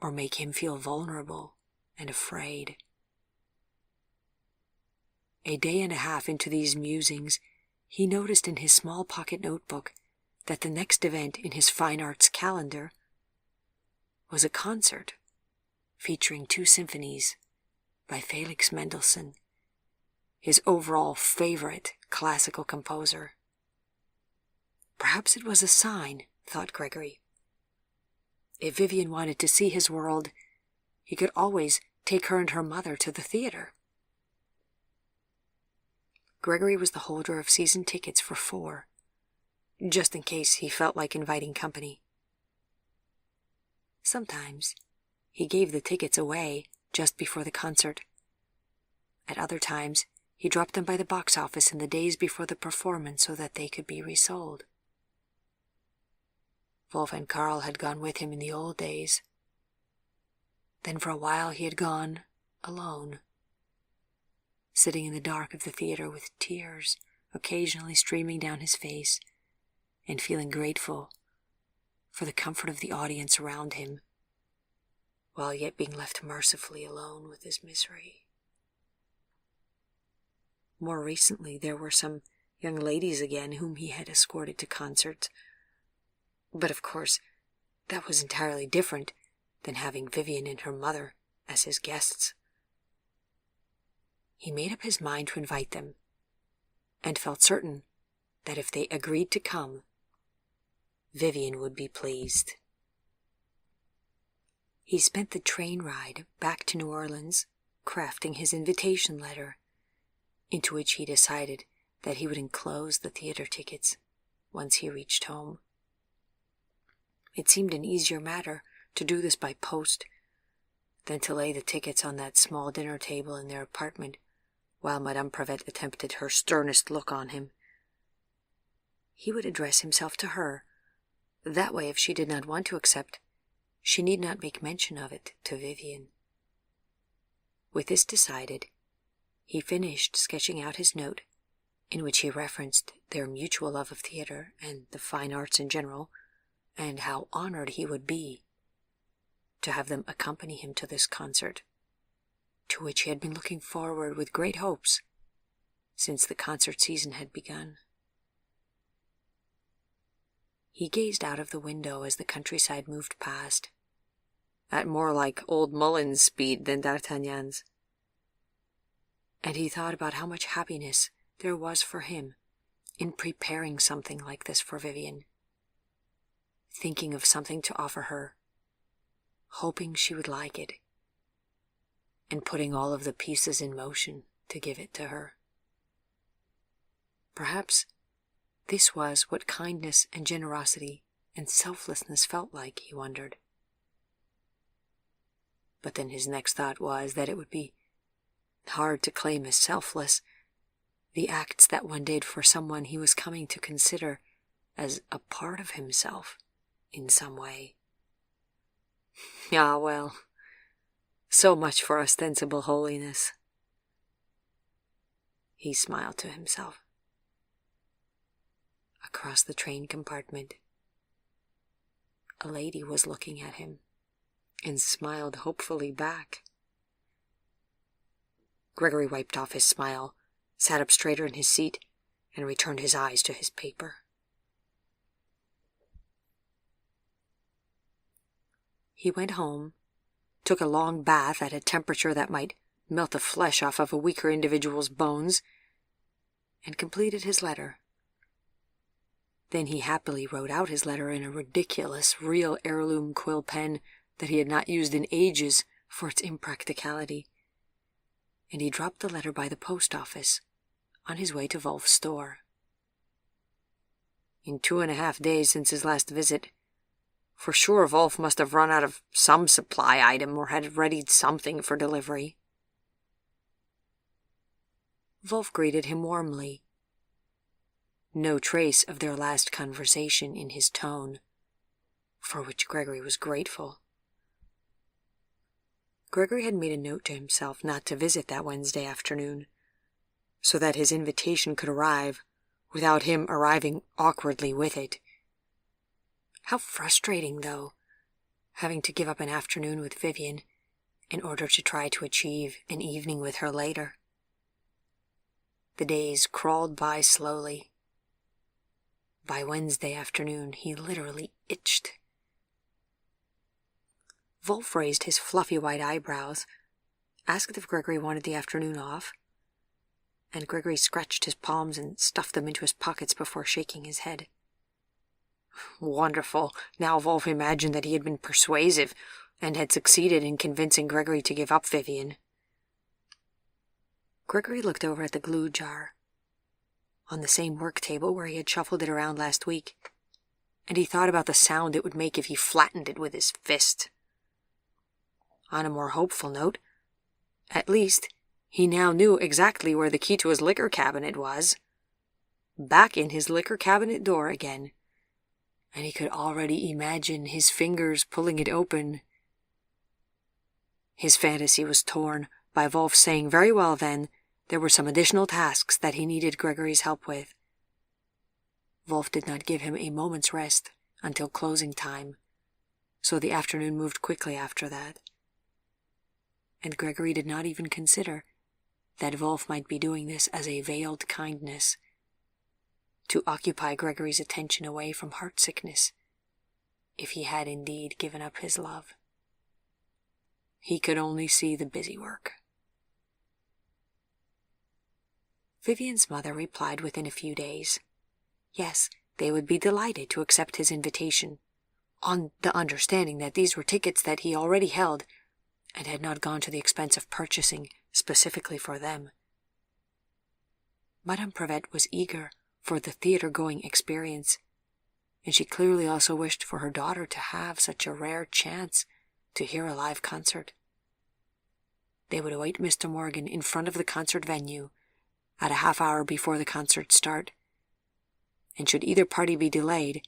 Speaker 1: or make him feel vulnerable and afraid? A day and a half into these musings, he noticed in his small pocket notebook that the next event in his fine arts calendar was a concert featuring 2 symphonies by Felix Mendelssohn, his overall favorite classical composer. Perhaps it was a sign, thought Gregory. If Vivian wanted to see his world, he could always take her and her mother to the theater. Gregory was the holder of season tickets for 4, just in case he felt like inviting company. Sometimes he gave the tickets away just before the concert. At other times, he dropped them by the box office in the days before the performance so that they could be resold. Wolf and Karl had gone with him in the old days. Then for a while he had gone alone, sitting in the dark of the theater with tears occasionally streaming down his face, and feeling grateful for the comfort of the audience around him, while yet being left mercifully alone with his misery. More recently, there were some young ladies again whom he had escorted to concerts, but of course that was entirely different than having Vivian and her mother as his guests. He made up his mind to invite them, and felt certain that if they agreed to come, Vivian would be pleased. He spent the train ride back to New Orleans crafting his invitation letter, into which he decided that he would enclose the theater tickets once he reached home. It seemed an easier matter to do this by post than to lay the tickets on that small dinner table in their apartment while Madame Pravette attempted her sternest look on him. He would address himself to her. That way, if she did not want to accept, she need not make mention of it to Vivian. With this decided, he finished sketching out his note, in which he referenced their mutual love of theater and the fine arts in general, and how honored he would be to have them accompany him to this concert, to which he had been looking forward with great hopes since the concert season had begun. He gazed out of the window as the countryside moved past, at more like old Mullen's speed than D'Artagnan's, and he thought about how much happiness there was for him in preparing something like this for Vivian, thinking of something to offer her, hoping she would like it, and putting all of the pieces in motion to give it to her. Perhaps this was what kindness and generosity and selflessness felt like, he wondered. But then his next thought was that it would be hard to claim as selfless the acts that one did for someone he was coming to consider as a part of himself in some way. Ah, well, so much for ostensible holiness. He smiled to himself. Across the train compartment, a lady was looking at him and smiled hopefully back. Gregory wiped off his smile, sat up straighter in his seat, and returned his eyes to his paper. He went home, took a long bath at a temperature that might melt the flesh off of a weaker individual's bones, and completed his letter. Then he happily wrote out his letter in a ridiculous, real heirloom quill pen that he had not used in ages for its impracticality, and he dropped the letter by the post office on his way to Wolf's store. In 2.5 days since his last visit, for sure Wolf must have run out of some supply item or had readied something for delivery. Wolf greeted him warmly. No trace of their last conversation in his tone, for which Gregory was grateful. Gregory had made a note to himself not to visit that Wednesday afternoon, so that his invitation could arrive without him arriving awkwardly with it. How frustrating, though, having to give up an afternoon with Vivian in order to try to achieve an evening with her later. The days crawled by slowly. By Wednesday afternoon, he literally itched. Wolf raised his fluffy white eyebrows, asked if Gregory wanted the afternoon off, and Gregory scratched his palms and stuffed them into his pockets before shaking his head. Wonderful. Now Wolf imagined that he had been persuasive and had succeeded in convincing Gregory to give up Vivian. Gregory looked over at the glue jar on the same work table where he had shuffled it around last week, and he thought about the sound it would make if he flattened it with his fist. On a more hopeful note, at least he now knew exactly where the key to his liquor cabinet was. Back in his liquor cabinet door again, and he could already imagine his fingers pulling it open. His fantasy was torn by Wolf saying very well then there were some additional tasks that he needed Gregory's help with. Wolf did not give him a moment's rest until closing time, so the afternoon moved quickly after that. And Gregory did not even consider that Wolf might be doing this as a veiled kindness, to occupy Gregory's attention away from heart-sickness, if he had indeed given up his love. He could only see the busy work. Vivian's mother replied within a few days. Yes, they would be delighted to accept his invitation, on the understanding that these were tickets that he already held and had not gone to the expense of purchasing specifically for them. Madame Prevet was eager for the theater-going experience, and she clearly also wished for her daughter to have such a rare chance to hear a live concert. They would await Mr. Morgan in front of the concert venue at a half-hour before the concert start, and should either party be delayed,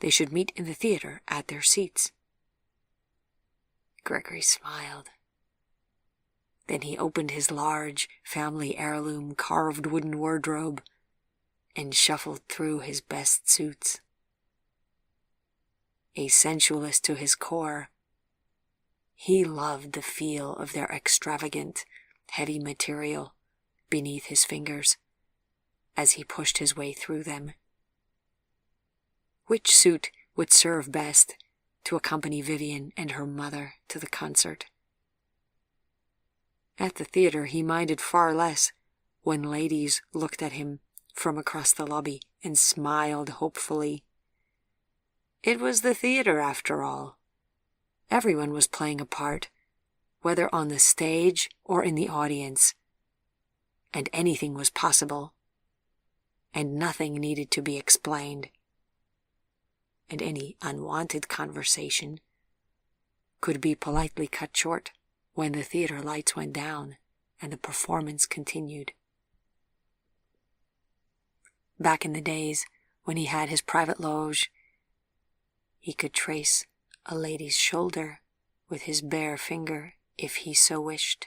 Speaker 1: they should meet in the theater at their seats. Gregory smiled. Then he opened his large family heirloom carved wooden wardrobe and shuffled through his best suits. A sensualist to his core, he loved the feel of their extravagant, heavy material beneath his fingers as he pushed his way through them. Which suit would serve best to accompany Vivian and her mother to the concert? At the theater he minded far less when ladies looked at him from across the lobby and smiled hopefully. It was the theater, after all. Everyone was playing a part, whether on the stage or in the audience, and anything was possible, and nothing needed to be explained, and any unwanted conversation could be politely cut short when the theater lights went down and the performance continued. Back in the days when he had his private loge, he could trace a lady's shoulder with his bare finger if he so wished,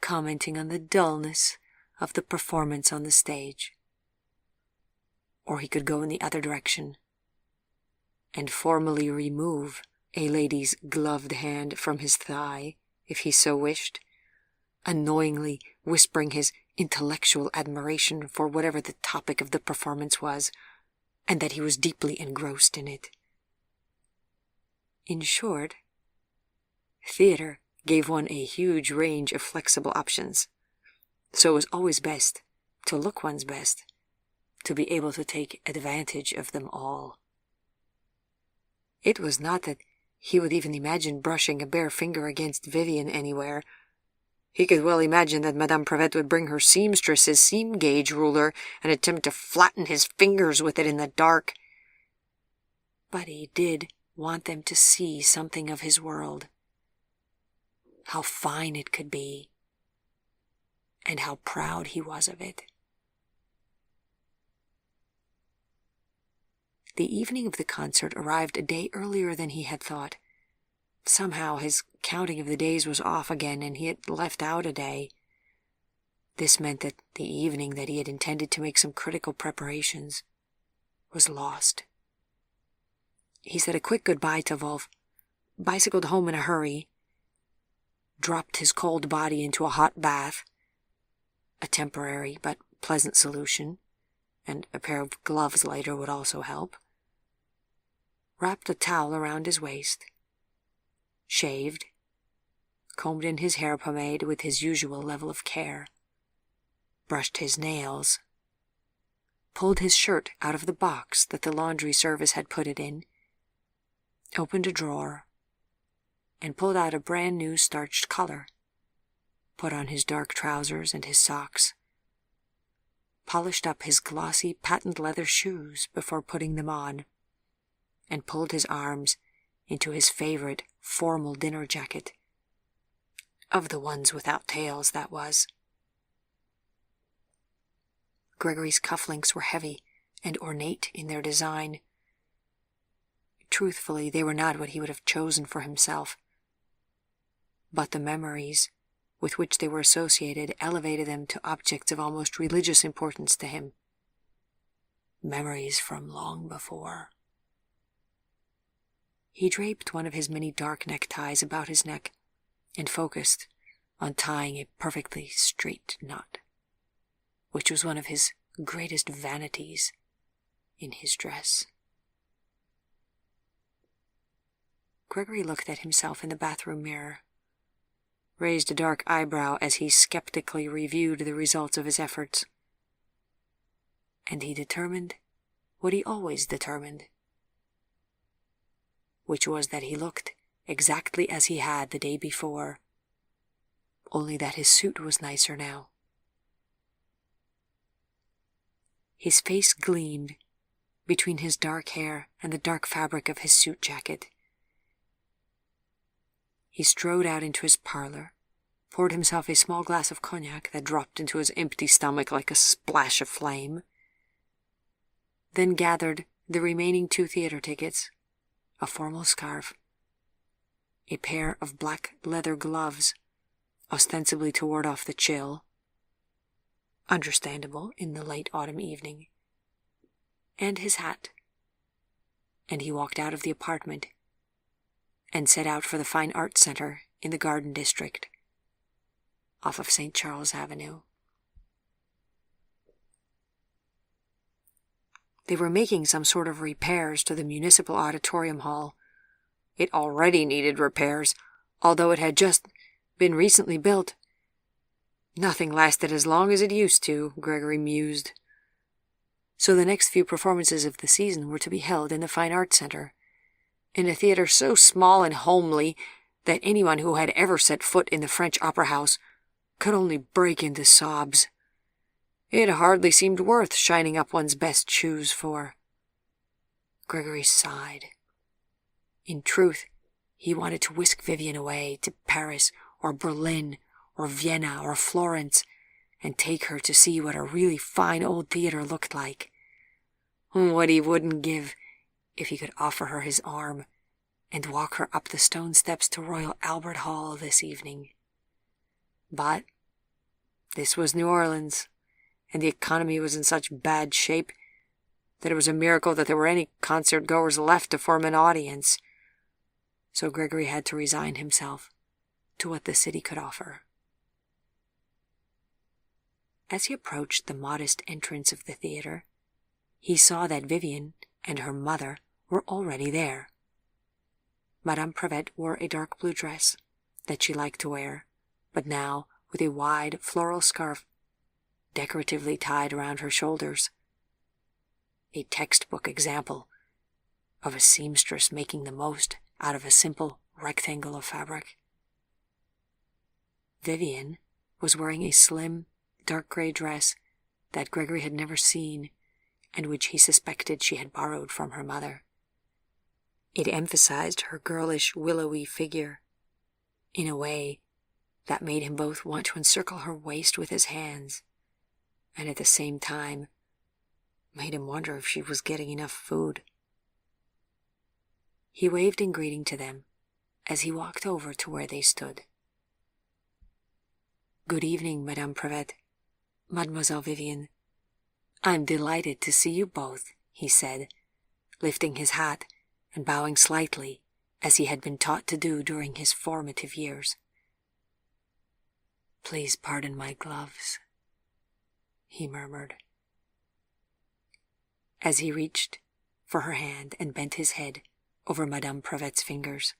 Speaker 1: commenting on the dullness of the performance on the stage. Or he could go in the other direction and formally remove a lady's gloved hand from his thigh if he so wished, annoyingly whispering his intellectual admiration for whatever the topic of the performance was, and that he was deeply engrossed in it. In short, theater gave one a huge range of flexible options, so it was always best to look one's best, to be able to take advantage of them all. It was not that he would even imagine brushing a bare finger against Vivian anywhere. He could well imagine that Madame Prevet would bring her seamstress's seam-gauge ruler and attempt to flatten his fingers with it in the dark. But he did want them to see something of his world, how fine it could be, and how proud he was of it. The evening of the concert arrived a day earlier than he had thought. Somehow his counting of the days was off again, and he had left out a day. This meant that the evening that he had intended to make some critical preparations was lost. He said a quick goodbye to Wolf, bicycled home in a hurry, dropped his cold body into a hot bath, a temporary but pleasant solution, and a pair of gloves later would also help, wrapped a towel around his waist, shaved, combed in his hair pomade with his usual level of care, brushed his nails, pulled his shirt out of the box that the laundry service had put it in, opened a drawer, and pulled out a brand-new starched collar, put on his dark trousers and his socks, polished up his glossy patent leather shoes before putting them on, and pulled his arms into his favorite formal dinner jacket. Of the ones without tails, that was. Gregory's cufflinks were heavy and ornate in their design. Truthfully, they were not what he would have chosen for himself, but the memories with which they were associated elevated them to objects of almost religious importance to him. Memories from long before. He draped one of his many dark neckties about his neck and focused on tying a perfectly straight knot, which was one of his greatest vanities in his dress. Gregory looked at himself in the bathroom mirror, raised a dark eyebrow as he skeptically reviewed the results of his efforts, and he determined what he always determined, which was that he looked exactly as he had the day before, only that his suit was nicer now. His face gleamed between his dark hair and the dark fabric of his suit jacket. He strode out into his parlor, poured himself a small glass of cognac that dropped into his empty stomach like a splash of flame, then gathered the remaining 2 theater tickets, a formal scarf, a pair of black leather gloves, ostensibly to ward off the chill, understandable in the late autumn evening, and his hat, and he walked out of the apartment and set out for the Fine Arts Center in the Garden District, off of St. Charles Avenue. They were making some sort of repairs to the Municipal Auditorium Hall. It already needed repairs, although it had just been recently built. Nothing lasted as long as it used to, Gregory mused. So the next few performances of the season were to be held in the Fine Arts Center, in a theater so small and homely that anyone who had ever set foot in the French Opera House could only break into sobs. It hardly seemed worth shining up one's best shoes for. Gregory sighed. In truth, he wanted to whisk Vivian away to Paris or Berlin or Vienna or Florence and take her to see what a really fine old theater looked like. What he wouldn't give if he could offer her his arm and walk her up the stone steps to Royal Albert Hall this evening. But this was New Orleans, and the economy was in such bad shape that it was a miracle that there were any concert-goers left to form an audience. So Gregory had to resign himself to what the city could offer. As he approached the modest entrance of the theater, he saw that Vivian and her mother were already there. Madame Prevet wore a dark blue dress that she liked to wear, but now with a wide floral scarf decoratively tied around her shoulders. A textbook example of a seamstress making the most out of a simple rectangle of fabric. Vivian was wearing a slim, dark gray dress that Gregory had never seen and which he suspected she had borrowed from her mother. It emphasized her girlish, willowy figure in a way that made him both want to encircle her waist with his hands and at the same time made him wonder if she was getting enough food. He waved in greeting to them as he walked over to where they stood. "Good evening, Madame Prevet, Mademoiselle Vivian. I'm delighted to see you both," he said, lifting his hat and bowing slightly as he had been taught to do during his formative years. "Please pardon my gloves," he murmured, as he reached for her hand and bent his head over Madame Prevet's fingers,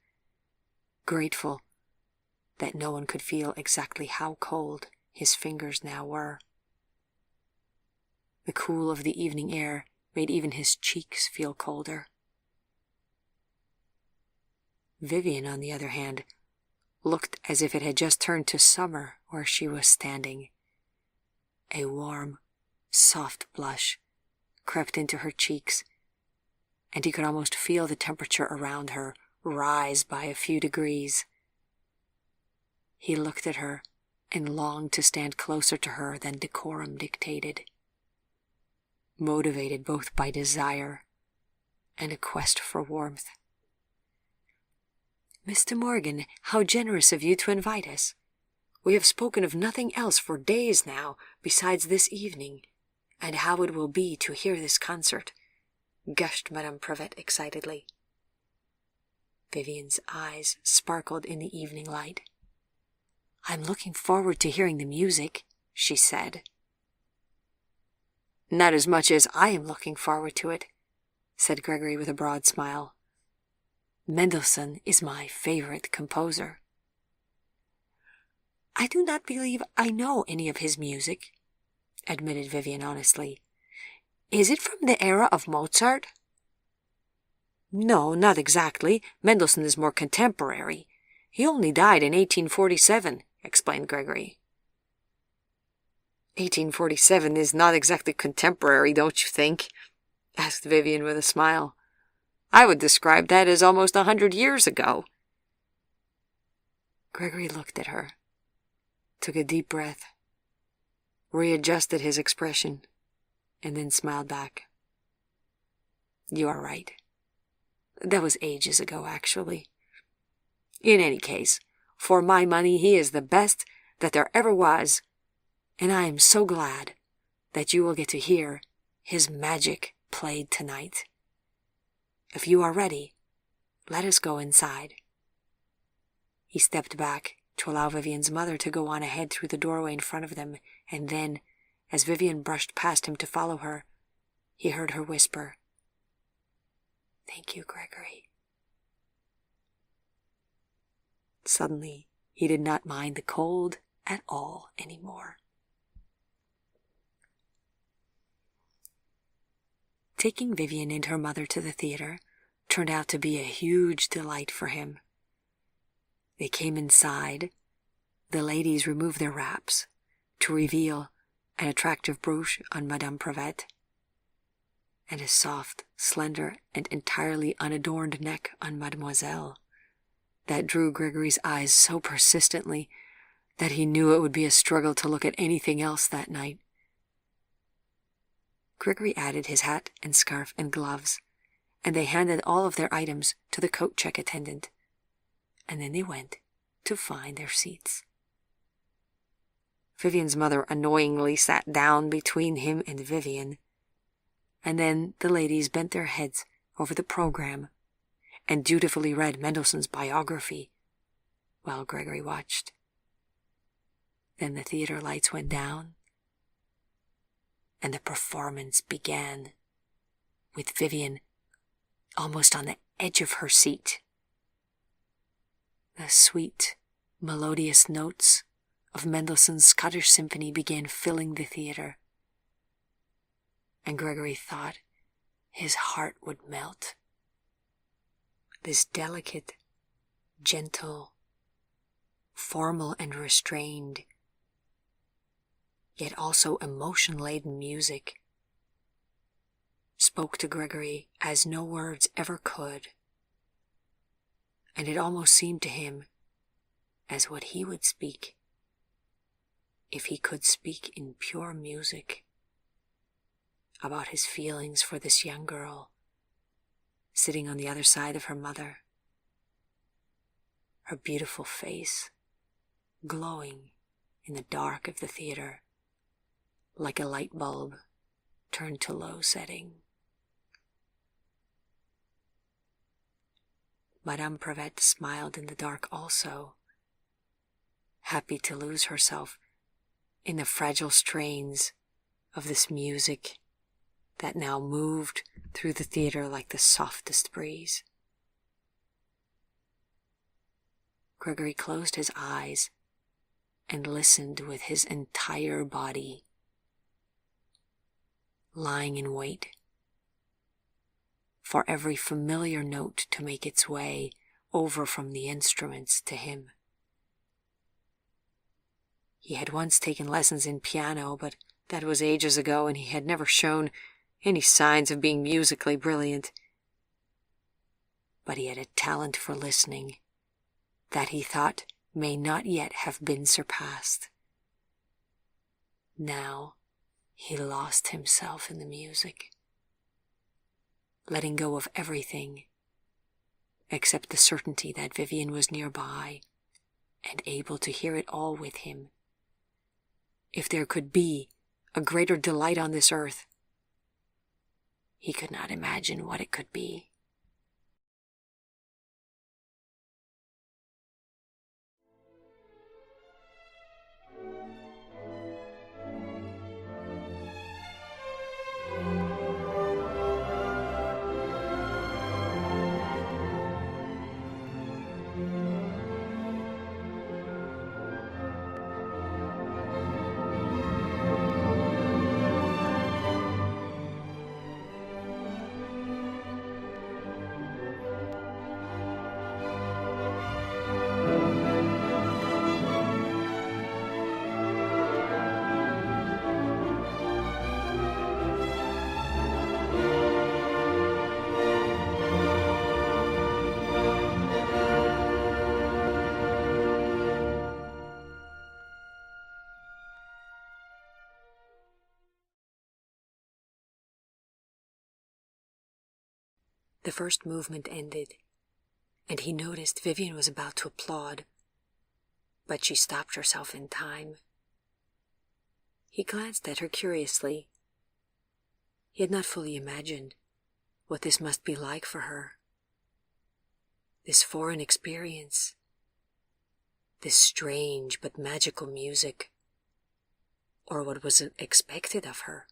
Speaker 1: grateful that no one could feel exactly how cold his fingers now were. The cool of the evening air made even his cheeks feel colder. Vivian, on the other hand, looked as if it had just turned to summer where she was standing. A warm, soft blush crept into her cheeks, and he could almost feel the temperature around her rise by a few degrees. He looked at her and longed to stand closer to her than decorum dictated, motivated both by desire and a quest for warmth. "Mr. Morgan, how generous of you to invite us. We have spoken of nothing else for days now besides this evening, and how it will be to hear this concert," gushed Madame Prevet excitedly. Vivian's eyes sparkled in the evening light. "I'm looking forward to hearing the music," she said. "Not as much as I am looking forward to it," said Gregory with a broad smile. "Mendelssohn is my favorite composer." "I do not believe I know any of his music," admitted Vivian honestly. "Is it from the era of Mozart?" "No, not exactly. Mendelssohn is more contemporary. He only died in 1847, explained Gregory. 1847 is not exactly contemporary, don't you think? Asked Vivian with a smile. I would describe that as almost 100 years ago. Gregory looked at her, took a deep breath, readjusted his expression, and then smiled back. You are right. That was ages ago, actually. In any case, for my money, he is the best that there ever was, and I am so glad that you will get to hear his magic played tonight. If you are ready, let us go inside. He stepped back to allow Vivian's mother to go on ahead through the doorway in front of them, and then, as Vivian brushed past him to follow her, he heard her whisper, "Thank you, Gregory." Suddenly, he did not mind the cold at all anymore. Taking Vivian and her mother to the theater turned out to be a huge delight for him. They came inside. The ladies removed their wraps to reveal an attractive brooch on Madame Prevet and a soft, slender, and entirely unadorned neck on Mademoiselle that drew Gregory's eyes so persistently that he knew it would be a struggle to look at anything else that night. Gregory added his hat and scarf and gloves, and they handed all of their items to the coat check attendant, and then they went to find their seats. Vivian's mother annoyingly sat down between him and Vivian, and then the ladies bent their heads over the program and dutifully read Mendelssohn's biography while Gregory watched. Then the theater lights went down, and the performance began, with Vivian almost on the edge of her seat. The sweet, melodious notes of Mendelssohn's Scottish Symphony began filling the theater, and Gregory thought his heart would melt. This delicate, gentle, formal and restrained, yet also emotion-laden music spoke to Gregory as no words ever could, and it almost seemed to him as what he would speak if he could speak in pure music about his feelings for this young girl sitting on the other side of her mother, her beautiful face glowing in the dark of the theater like a light bulb turned to low setting. Madame Prevet smiled in the dark also, happy to lose herself in the fragile strains of this music that now moved through the theater like the softest breeze. Gregory closed his eyes and listened with his entire body, lying in wait for every familiar note to make its way over from the instruments to him. He had once taken lessons in piano, but That was ages ago, and he had never shown any signs of being musically brilliant. But he had a talent for listening that he thought may not yet have been surpassed. Now he lost himself in the music, letting go of everything except the certainty that Vivian was nearby and able to hear it all with him. If there could be a greater delight on this earth, he could not imagine what it could be. The first movement ended, and he noticed Vivian was about to applaud, but she stopped herself in time. He glanced at her curiously. He had not fully imagined what this must be like for her. This foreign experience, this strange but magical music, or what was expected of her.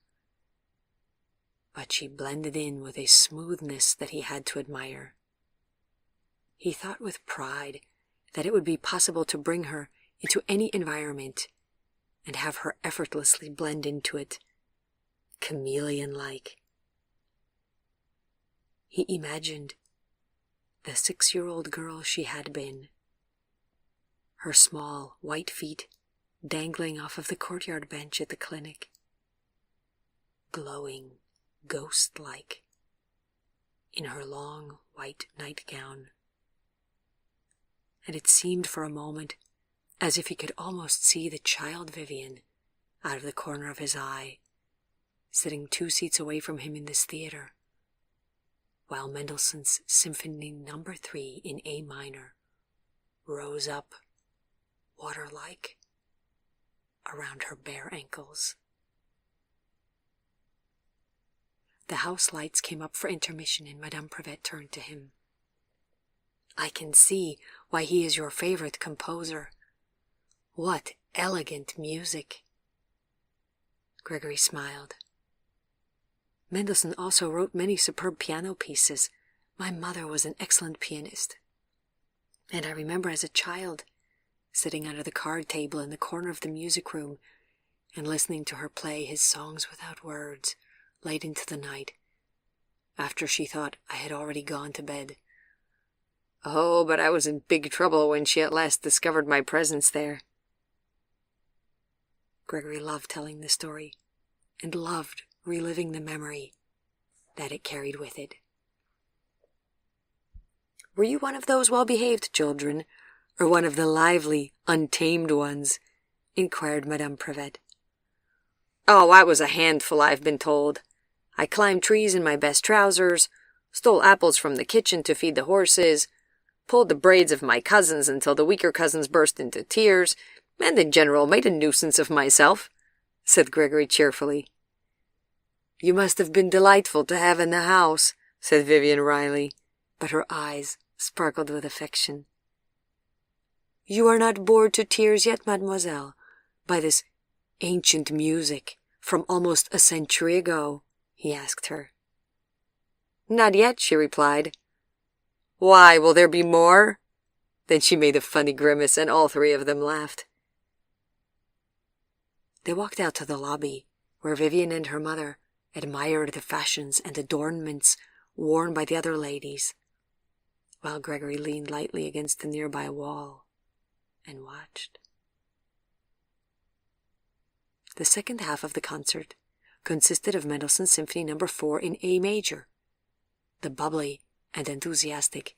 Speaker 1: But she blended in with a smoothness that he had to admire. He thought with pride that it would be possible to bring her into any environment and have her effortlessly blend into it, chameleon-like. He imagined the 6-year-old girl she had been, her small white feet dangling off of the courtyard bench at the clinic, glowing ghost-like in her long white nightgown. And it seemed for a moment as if he could almost see the child Vivian out of the corner of his eye, sitting 2 seats away from him in this theater, while Mendelssohn's Symphony No. 3 in A minor rose up, water-like, around her bare ankles. The house lights came up for intermission, and Madame Prevet turned to him. "I can see why he is your favorite composer. What elegant music." Gregory smiled. "Mendelssohn also wrote many superb piano pieces. My mother was an excellent pianist. And I remember as a child sitting under the card table in the corner of the music room and listening to her play his songs without words, late into the night, after she thought I had already gone to bed. Oh, but I was in big trouble when she at last discovered my presence there." Gregory loved telling the story, and loved reliving the memory that it carried with it. "Were you one of those well-behaved children, or one of the lively, untamed ones?" inquired Madame Prevet. "Oh, I was a handful, I've been told. I climbed trees in my best trousers, stole apples from the kitchen to feed the horses, pulled the braids of my cousins until the weaker cousins burst into tears, and in general made a nuisance of myself," said Gregory cheerfully. "You must have been delightful to have in the house," said Vivian wryly, but her eyes sparkled with affection. "You are not bored to tears yet, mademoiselle, by this ancient music from almost a century ago?" he asked her. "Not yet," she replied. "Why, will there be more?" Then she made a funny grimace, and all 3 of them laughed. They walked out to the lobby, where Vivian and her mother admired the fashions and adornments worn by the other ladies, while Gregory leaned lightly against the nearby wall and watched. The second half of the concert consisted of Mendelssohn's Symphony No. 4 in A major, the bubbly and enthusiastic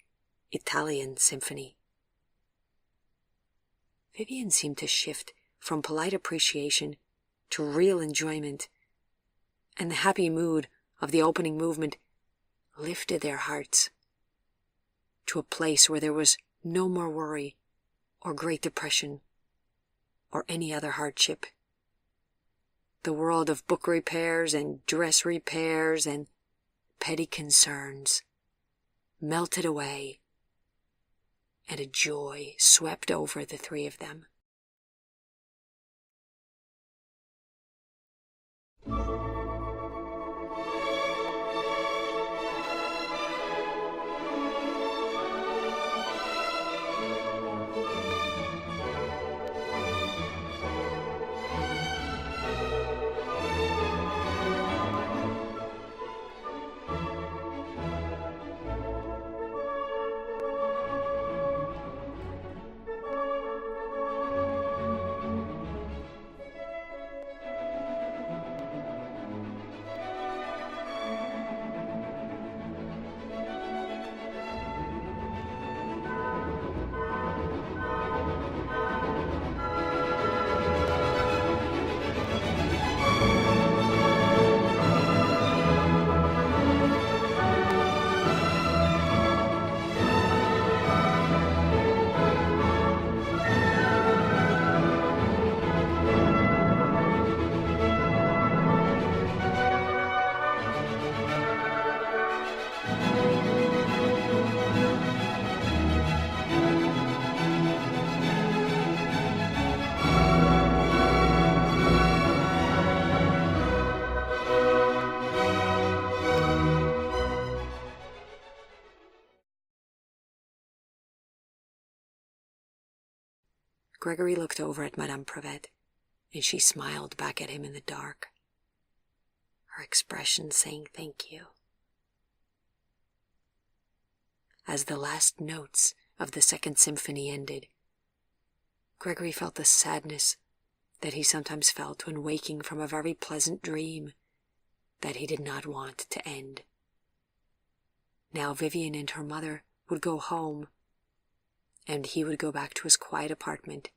Speaker 1: Italian Symphony. Vivian seemed to shift from polite appreciation to real enjoyment, and the happy mood of the opening movement lifted their hearts to a place where there was no more worry or great depression or any other hardship. The world of book repairs and dress repairs and petty concerns melted away, and a joy swept over the three of them. Gregory looked over at Madame Prevet, and she smiled back at him in the dark, her expression saying thank you. As the last notes of the Second Symphony ended, Gregory felt the sadness that he sometimes felt when waking from a very pleasant dream that he did not want to end. Now Vivian and her mother would go home, and he would go back to his quiet apartment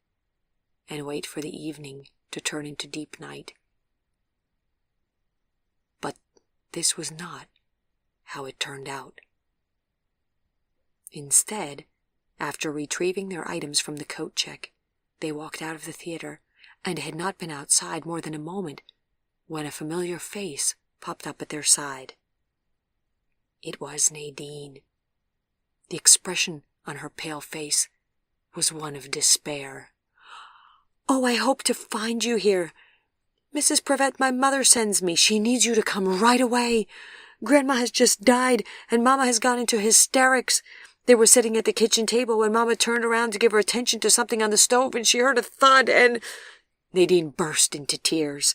Speaker 1: and wait for the evening to turn into deep night. But this was not how it turned out. Instead, after retrieving their items from the coat check, they walked out of the theater and had not been outside more than a moment when a familiar face popped up at their side. It was Nadine. The expression on her pale face was one of despair. "Oh, I hope to find you here. Mrs. Prevet, my mother sends me. She needs you to come right away. Grandma has just died, and Mama has gone into hysterics. They were sitting at the kitchen table when Mama turned around to give her attention to something on the stove, and she heard a thud, and—" Nadine burst into tears.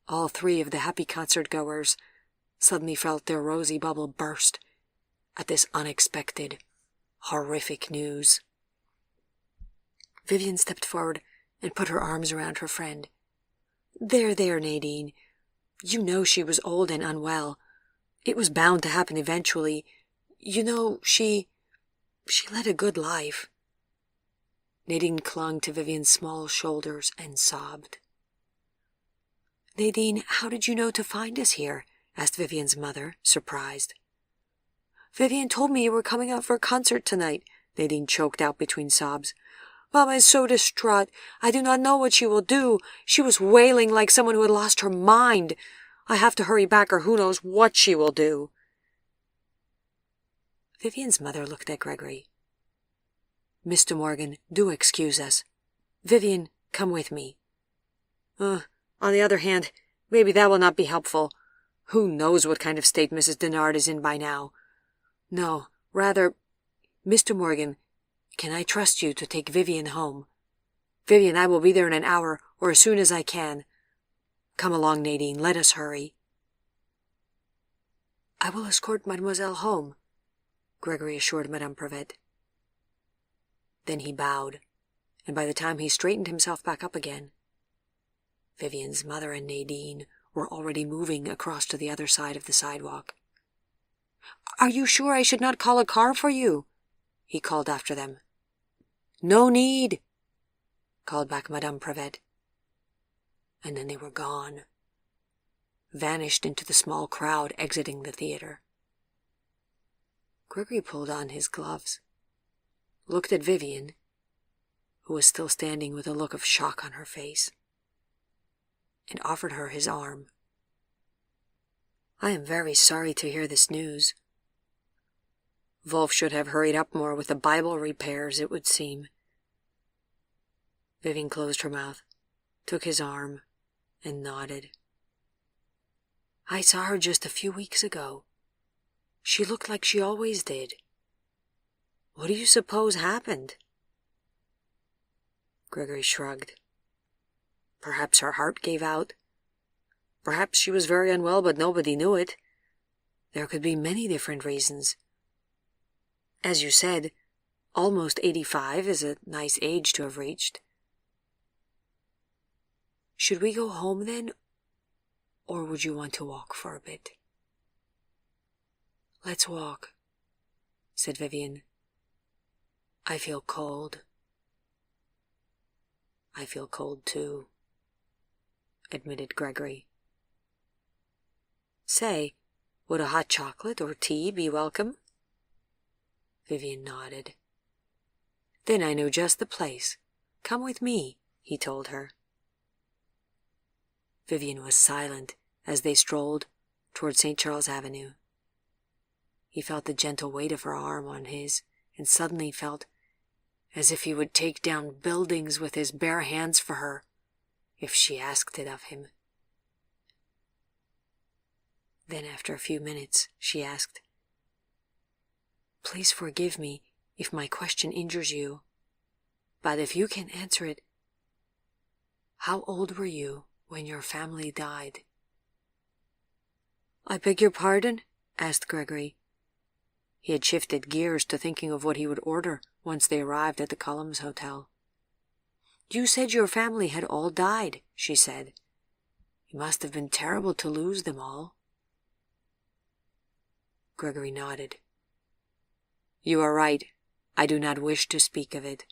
Speaker 1: All three of the happy concert-goers suddenly felt their rosy bubble burst at this unexpected, horrific news. Vivian stepped forward and put her arms around her friend. There, Nadine. You know she was old and unwell. It was bound to happen eventually. You know, she led a good life." Nadine clung to Vivian's small shoulders and sobbed. "Nadine, how did you know to find us here?" asked Vivian's mother, surprised. "Vivian told me you were coming out for a concert tonight," Nadine choked out between sobs. "Mama is so distraught. I do not know what she will do. She was wailing like someone who had lost her mind. I have to hurry back, or who knows what she will do." Vivian's mother looked at Gregory. "Mr. Morgan, do excuse us. Vivian, come with me." On the other hand, maybe that will not be helpful. Who knows what kind of state Mrs. Denard is in by now? No, rather, Mr. Morgan, can I trust you to take Vivian home? Vivian, I will be there in an hour, or as soon as I can. Come along, Nadine, let us hurry." "I will escort Mademoiselle home," Gregory assured Madame Prevet. Then he bowed, and by the time he straightened himself back up again, Vivian's mother and Nadine were already moving across to the other side of the sidewalk. "Are you sure I should not call a car for you?" he called after them. "No need," called back Madame Prevet. And then they were gone, vanished into the small crowd exiting the theater. Gregory pulled on his gloves, looked at Vivian, who was still standing with a look of shock on her face, and offered her his arm. "I am very sorry to hear this news. Wolf should have hurried up more with the Bible repairs, it would seem." Vivian closed her mouth, took his arm, and nodded. "I saw her just a few weeks ago. She looked like she always did. What do you suppose happened?" Gregory shrugged. "Perhaps her heart gave out. Perhaps she was very unwell, but nobody knew it. There could be many different reasons. As you said, almost 85 is a nice age to have reached. Should we go home then, or would you want to walk for a bit?" "Let's walk," said Vivian. "I feel cold." "I feel cold too," admitted Gregory. "Say, would a hot chocolate or tea be welcome?" Vivian nodded. "Then I know just the place. Come with me," he told her. Vivian was silent as they strolled toward St. Charles Avenue. He felt the gentle weight of her arm on his, and suddenly felt as if he would take down buildings with his bare hands for her, if she asked it of him. Then after a few minutes, she asked, "Please forgive me if my question injures you, but if you can answer it, how old were you when your family died?" "I beg your pardon?" asked Gregory. He had shifted gears to thinking of what he would order once they arrived at the Columns Hotel. "You said your family had all died," she said. "It must have been terrible to lose them all." Gregory nodded. "You are right. I do not wish to speak of it,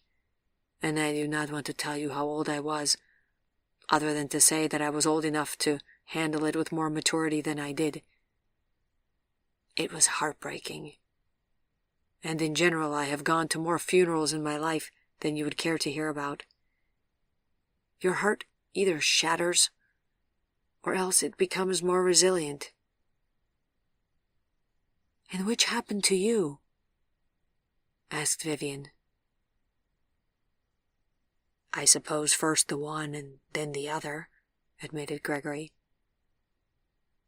Speaker 1: and I do not want to tell you how old I was, other than to say that I was old enough to handle it with more maturity than I did. It was heartbreaking. And in general, I have gone to more funerals in my life than you would care to hear about. Your heart either shatters, or else it becomes more resilient." "And which happened to you?" asked Vivian. "I suppose first the one and then the other," admitted Gregory.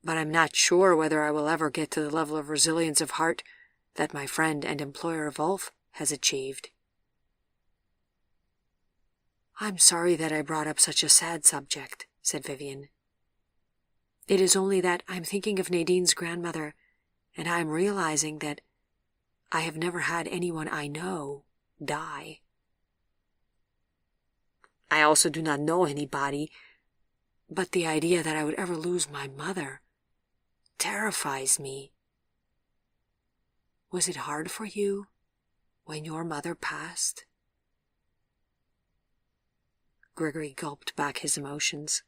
Speaker 1: "But I'm not sure whether I will ever get to the level of resilience of heart that my friend and employer Wolf has achieved." "I'm sorry that I brought up such a sad subject," said Vivian. "It is only that I'm thinking of Nadine's grandmother, and I'm realizing that I have never had anyone I know die. I also do not know anybody, but the idea that I would ever lose my mother terrifies me. Was it hard for you when your mother passed?" Gregory gulped back his emotions.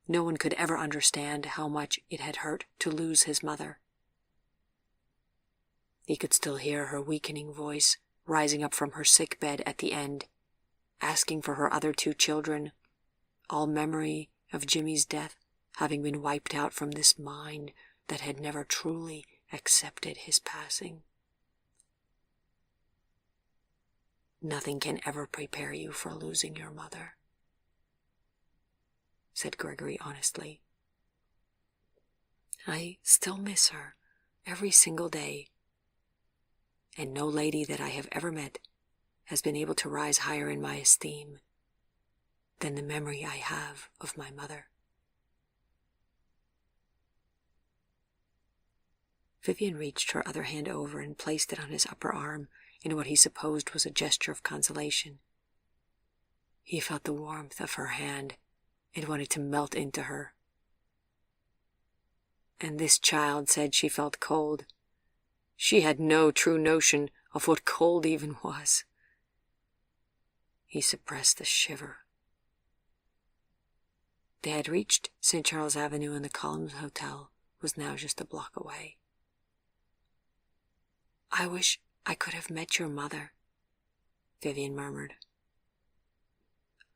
Speaker 1: No one could ever understand how much it had hurt to lose his mother. He could still hear her weakening voice rising up from her sick bed at the end, asking for her other 2 children, all memory of Jimmy's death having been wiped out from this mind that had never truly accepted his passing. "Nothing can ever prepare you for losing your mother," said Gregory honestly. "I still miss her every single day, and no lady that I have ever met has been able to rise higher in my esteem than the memory I have of my mother." Vivian reached her other hand over and placed it on his upper arm in what he supposed was a gesture of consolation. He felt the warmth of her hand It wanted to melt into her. And this child said she felt cold. She had no true notion of what cold even was. He suppressed a shiver. They had reached St. Charles Avenue, and the Columns Hotel was now just a block away. "I wish I could have met your mother," Vivian murmured.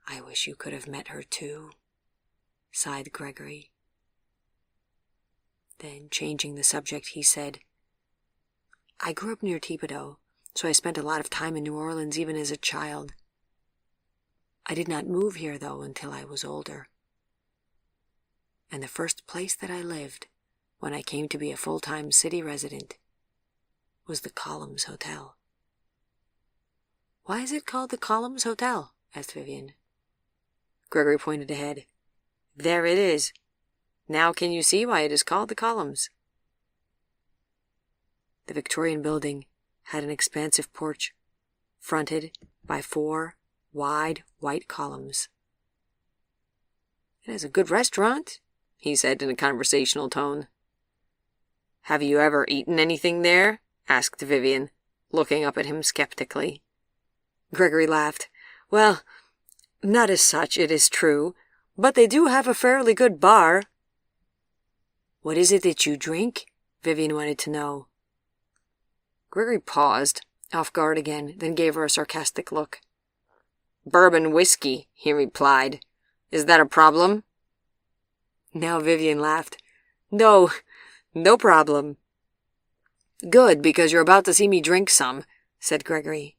Speaker 1: "I wish you could have met her too," sighed Gregory. Then, changing the subject, he said, "I grew up near Thibodeau, so I spent a lot of time in New Orleans even as a child. I did not move here, though, until I was older. And the first place that I lived, when I came to be a full-time city resident, was the Columns Hotel." "Why is it called the Columns Hotel?" asked Vivian. Gregory pointed ahead. "There it is. Now can you see why it is called the Columns?" The Victorian building had an expansive porch, fronted by 4 wide white columns. "It is a good restaurant," he said in a conversational tone. "Have you ever eaten anything there?" asked Vivian, looking up at him skeptically. Gregory laughed. "Well, not as such, it is true, but they do have a fairly good bar." "What is it that you drink?" Vivian wanted to know. Gregory paused, off guard again, then gave her a sarcastic look. "Bourbon whiskey," he replied. "Is that a problem?" Now Vivian laughed. "No problem." "Good, because you're about to see me drink some," said Gregory.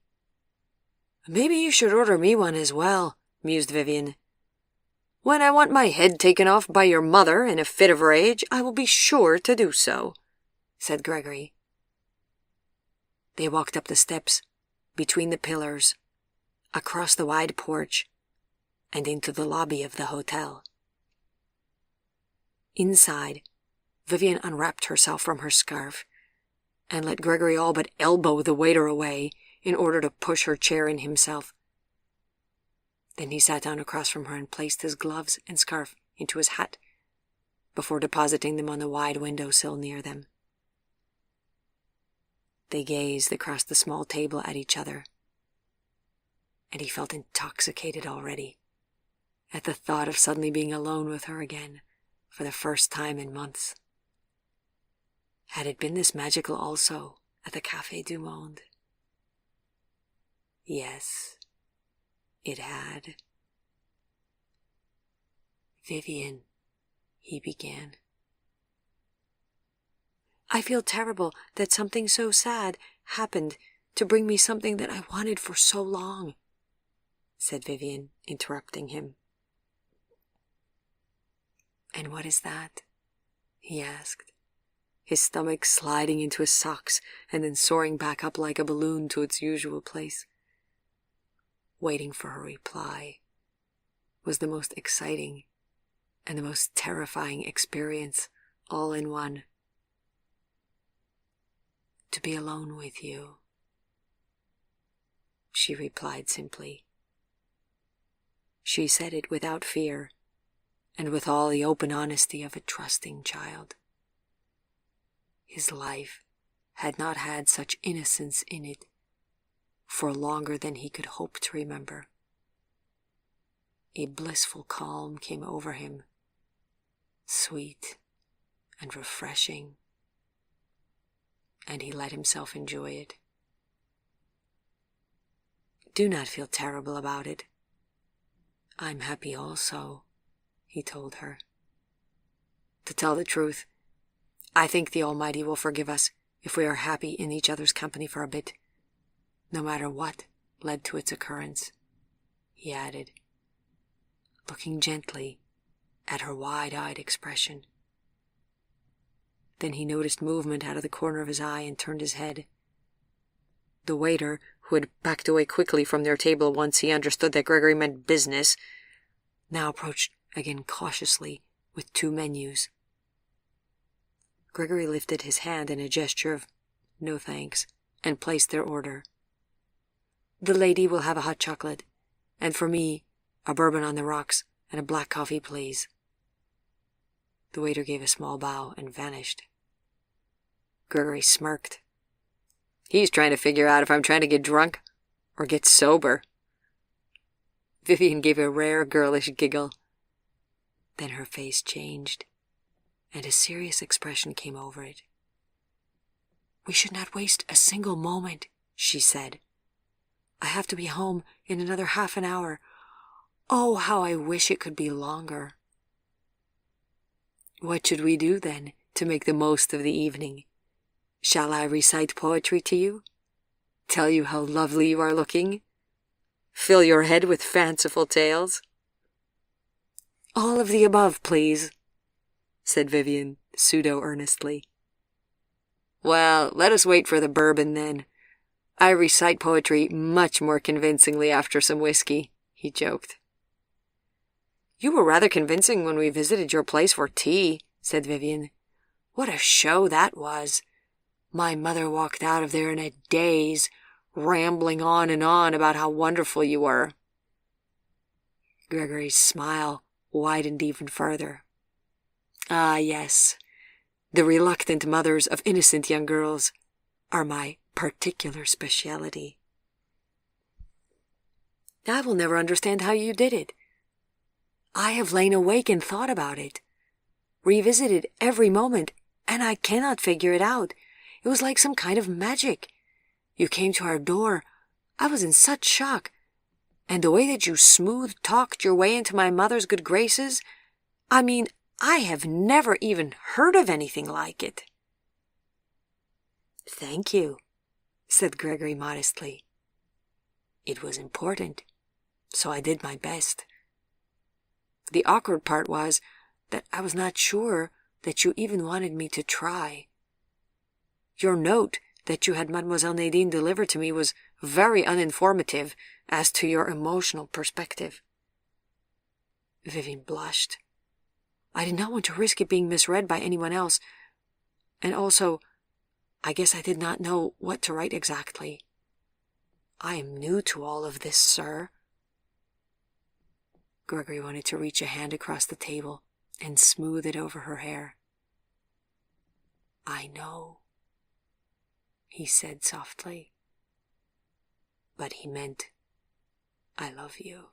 Speaker 1: "Maybe you should order me one as well," mused Vivian. "When I want my head taken off by your mother in a fit of rage, I will be sure to do so," said Gregory. They walked up the steps, between the pillars, across the wide porch, and into the lobby of the hotel. Inside, Vivian unwrapped herself from her scarf and let Gregory all but elbow the waiter away in order to push her chair in himself. Then he sat down across from her and placed his gloves and scarf into his hat before depositing them on the wide window-sill near them. They gazed across the small table at each other, and he felt intoxicated already at the thought of suddenly being alone with her again for the first time in months. Had it been this magical also at the Café du Monde? Yes, it had. "Vivian," he began. "I feel terrible that something so sad happened to bring me something that I wanted for so long," said Vivian, interrupting him. "And what is that?" he asked, his stomach sliding into his socks and then soaring back up like a balloon to its usual place. Waiting for her reply was the most exciting and the most terrifying experience all in one. "To be alone with you," she replied simply. She said it without fear and with all the open honesty of a trusting child. His life had not had such innocence in it for longer than he could hope to remember. A blissful calm came over him, sweet and refreshing, and he let himself enjoy it. "Do not feel terrible about it. I'm happy also," he told her. "To tell the truth, I think the Almighty will forgive us if we are happy in each other's company for a bit, no matter what led to its occurrence," he added, looking gently at her wide-eyed expression. Then he noticed movement out of the corner of his eye and turned his head. The waiter, who had backed away quickly from their table once he understood that Gregory meant business, now approached again cautiously with 2 menus. Gregory lifted his hand in a gesture of no thanks and placed their order. "The lady will have a hot chocolate, and for me, a bourbon on the rocks and a black coffee, please." The waiter gave a small bow and vanished. Gregory smirked. "He's trying to figure out if I'm trying to get drunk or get sober." Vivian gave a rare girlish giggle. Then her face changed, and a serious expression came over it. "We should not waste a single moment," she said. "I have to be home in another half an hour. Oh, how I wish it could be longer." "What should we do, then, to make the most of the evening? Shall I recite poetry to you? Tell you how lovely you are looking? Fill your head with fanciful tales?" "All of the above, please," said Vivian, pseudo-earnestly. "Well, let us wait for the bourbon, then. I recite poetry much more convincingly after some whiskey," he joked. "You were rather convincing when we visited your place for tea," said Vivian. "What a show that was. My mother walked out of there in a daze, rambling on and on about how wonderful you were." Gregory's smile widened even further. "Ah, yes. The reluctant mothers of innocent young girls are my particular speciality." "I will never understand how you did it. I have lain awake and thought about it, revisited every moment, and I cannot figure it out. It was like some kind of magic. You came to our door. I was in such shock. And the way that you smooth-talked your way into my mother's good graces, I mean, I have never even heard of anything like it." "Thank you," said Gregory modestly. "It was important, so I did my best. The awkward part was that I was not sure that you even wanted me to try. Your note that you had Mademoiselle Nadine deliver to me was very uninformative as to your emotional perspective." Vivian blushed. "I did not want to risk it being misread by anyone else, and also, I guess I did not know what to write exactly. I am new to all of this, sir." Gregory wanted to reach a hand across the table and smooth it over her hair. "I know," he said softly. But he meant, "I love you."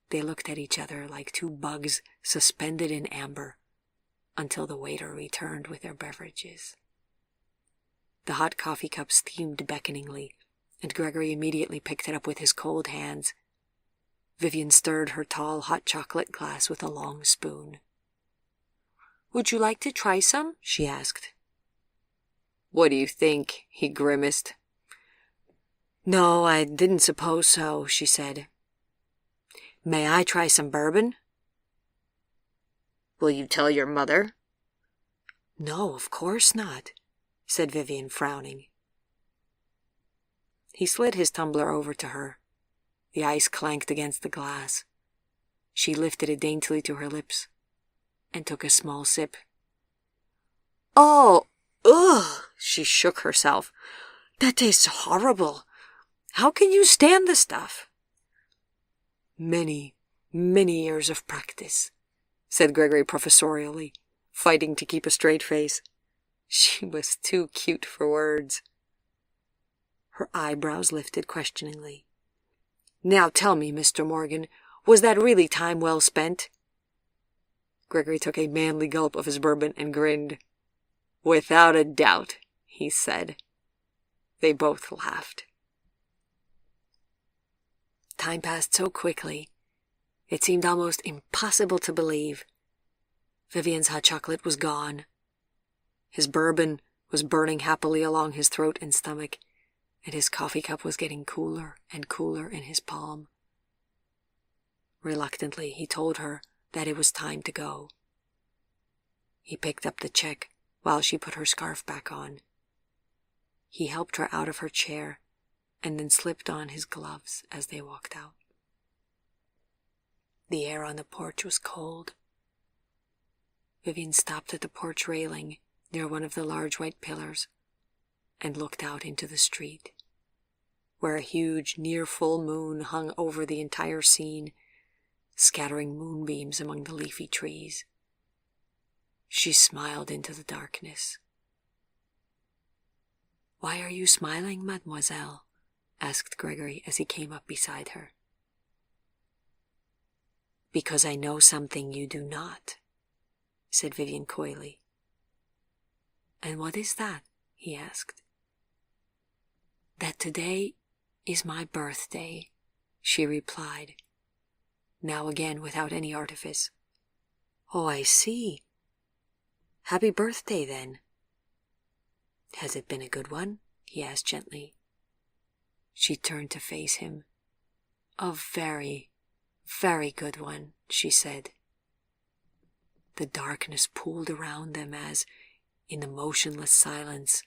Speaker 1: They looked at each other like two bugs suspended in amber until the waiter returned with their beverages. The hot coffee cup steamed beckoningly, and Gregory immediately picked it up with his cold hands. Vivian stirred her tall hot chocolate glass with a long spoon. "Would you like to try some?" she asked. "What do you think?" he grimaced. "No, I didn't suppose so," she said. "May I try some bourbon?" "Will you tell your mother?" "No, of course not," said Vivian, frowning. He slid his tumbler over to her. The ice clanked against the glass. She lifted it daintily to her lips and took a small sip. "Oh, ugh!" She shook herself. "That tastes horrible. How can you stand the stuff?" "Many, many years of practice," said Gregory professorially, fighting to keep a straight face. She was too cute for words. Her eyebrows lifted questioningly. "Now tell me, Mr. Morgan, was that really time well spent?" Gregory took a manly gulp of his bourbon and grinned. "Without a doubt," he said. They both laughed. Time passed so quickly, it seemed almost impossible to believe. Vivian's hot chocolate was gone. His bourbon was burning happily along his throat and stomach, and his coffee cup was getting cooler and cooler in his palm. Reluctantly, he told her that it was time to go. He picked up the check while she put her scarf back on. He helped her out of her chair and then slipped on his gloves as they walked out. The air on the porch was cold. Vivian stopped at the porch railing near one of the large white pillars and looked out into the street. where a huge near-full moon hung over the entire scene, scattering moonbeams among the leafy trees. She smiled into the darkness. "Why are you smiling, mademoiselle?" asked Gregory as he came up beside her. "Because I know something you do not," said Vivian coyly. "And what is that?" he asked. "That today is my birthday," she replied, now again without any artifice. "Oh, I see. Happy birthday, then." "Has it been a good one?" he asked gently. She turned to face him. "A very, very good one," she said. The darkness pooled around them as, in the motionless silence,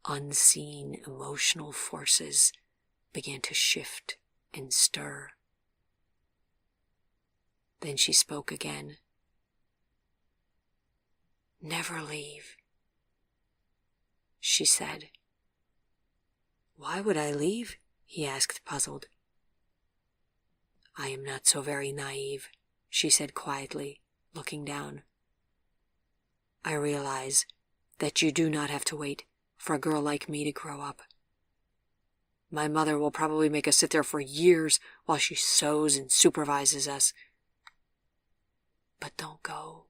Speaker 1: unseen emotional forces began to shift and stir. Then she spoke again. "Never leave," she said. "Why would I leave?" he asked, puzzled. "I am not so very naive," she said quietly, looking down. "I realize that you do not have to wait for a girl like me to grow up. My mother will probably make us sit there for years while she sews and supervises us. But don't go."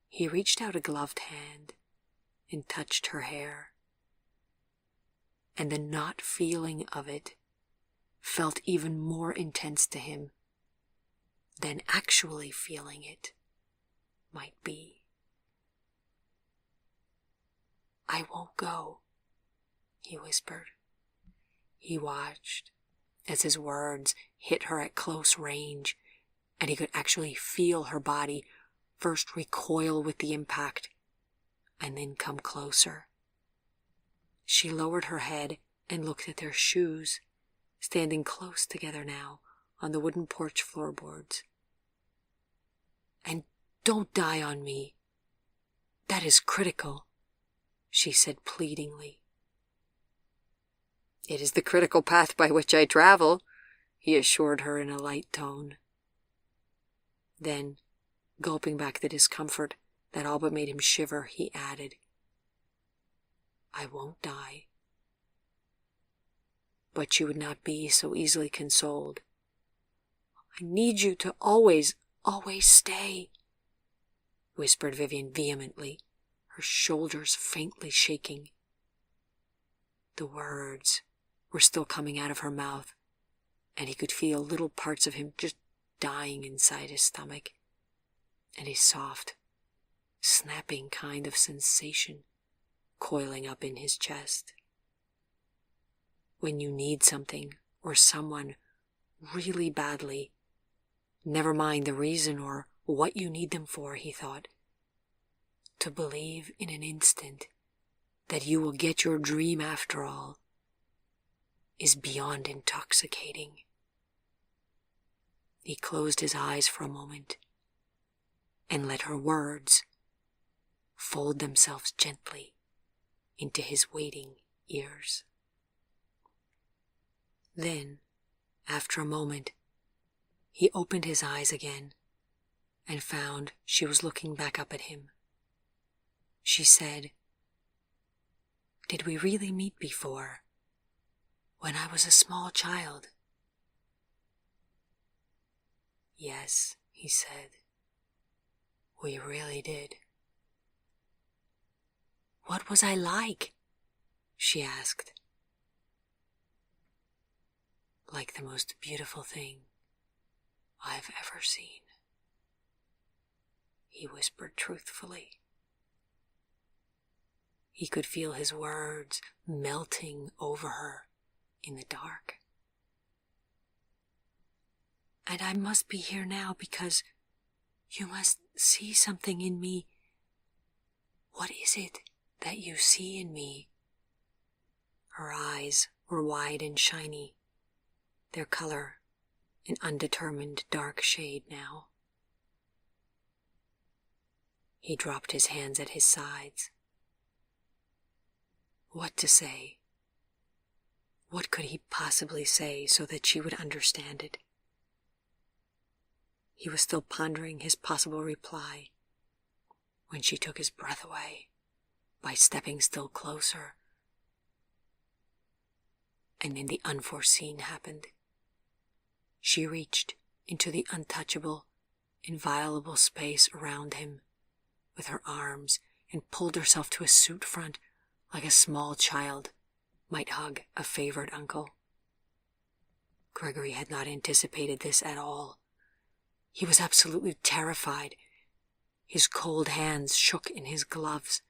Speaker 1: He reached out a gloved hand and touched her hair, and the not feeling of it felt even more intense to him than actually feeling it might be. "I won't go," he whispered. He watched as his words hit her at close range, and he could actually feel her body first recoil with the impact and then come closer. She lowered her head and looked at their shoes, standing close together now on the wooden porch floorboards. "And don't die on me. That is critical," she said pleadingly. "It is the critical path by which I travel," he assured her in a light tone. Then, gulping back the discomfort that all but made him shiver, he added, "I won't die." But she would not be so easily consoled. "I need you to always, always stay," whispered Vivian vehemently, her shoulders faintly shaking. The words were still coming out of her mouth, and he could feel little parts of him just dying inside his stomach, and a soft, snapping kind of sensation coiling up in his chest. When you need something or someone really badly, never mind the reason or what you need them for, he thought. To believe in an instant that you will get your dream after all is beyond intoxicating. He closed his eyes for a moment and let her words fold themselves gently into his waiting ears. Then, after a moment, he opened his eyes again and found she was looking back up at him. She said, "Did we really meet before, when I was a small child?" "Yes," he said, "we really did." "What was I like?" she asked. "Like the most beautiful thing I've ever seen," he whispered truthfully. He could feel his words melting over her in the dark. "And I must be here now because you must see something in me. What is it that you see in me?" Her eyes were wide and shiny, their color an undetermined dark shade now. He dropped his hands at his sides. What to say? What could he possibly say so that she would understand it? He was still pondering his possible reply when she took his breath away by stepping still closer. And then the unforeseen happened. She reached into the untouchable, inviolable space around him with her arms and pulled herself to his suit front like a small child might hug a favored uncle. Gregory had not anticipated this at all. He was absolutely terrified. His cold hands shook in his gloves.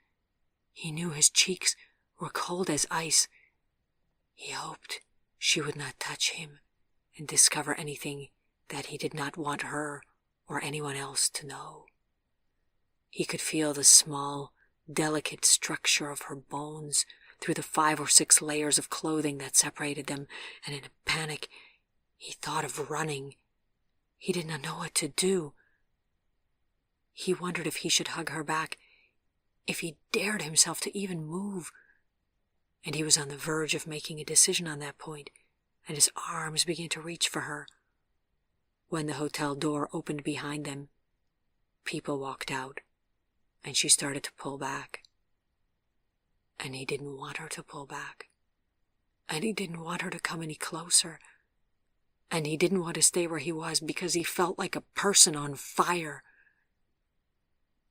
Speaker 1: He knew his cheeks were cold as ice. He hoped she would not touch him and discover anything that he did not want her or anyone else to know. He could feel the small, delicate structure of her bones through the 5 or 6 layers of clothing that separated them, and in a panic, he thought of running. He did not know what to do. He wondered if he should hug her back, if he dared himself to even move. And he was on the verge of making a decision on that point, and his arms began to reach for her. When the hotel door opened behind them, people walked out, and she started to pull back. And he didn't want her to pull back. And he didn't want her to come any closer. And he didn't want to stay where he was because he felt like a person on fire.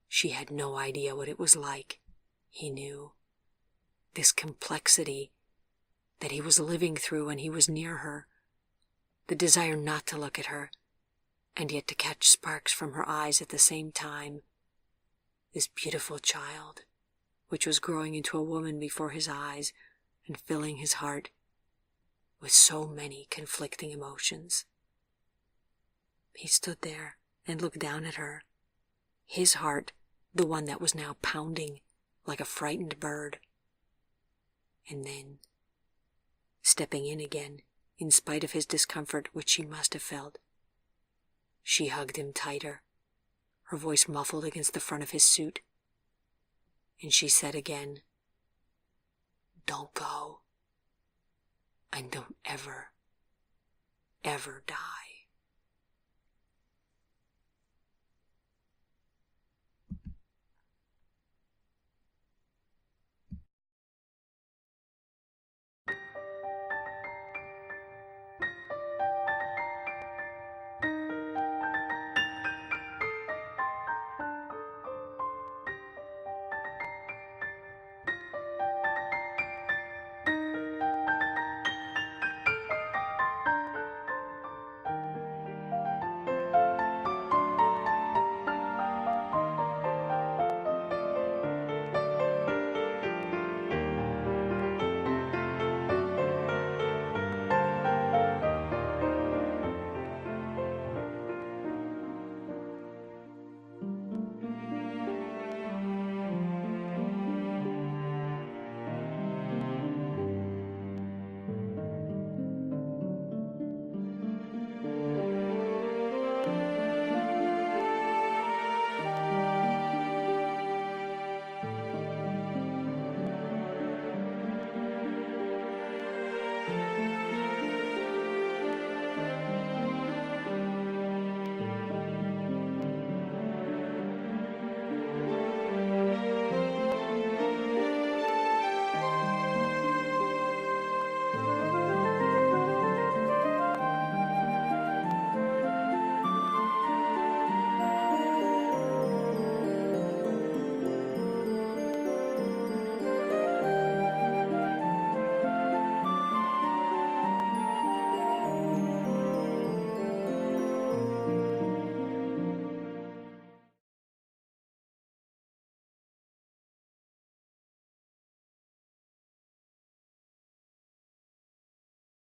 Speaker 1: She had no idea what it was like, he knew. This complexity that he was living through when he was near her. The desire not to look at her, and yet to catch sparks from her eyes at the same time. This beautiful child, which was growing into a woman before his eyes and filling his heart with so many conflicting emotions. He stood there and looked down at her, his heart the one that was now pounding like a frightened bird. And then, stepping in again, in spite of his discomfort, which she must have felt, she hugged him tighter, her voice muffled against the front of his suit. And she said again, "Don't go, and don't ever, ever die."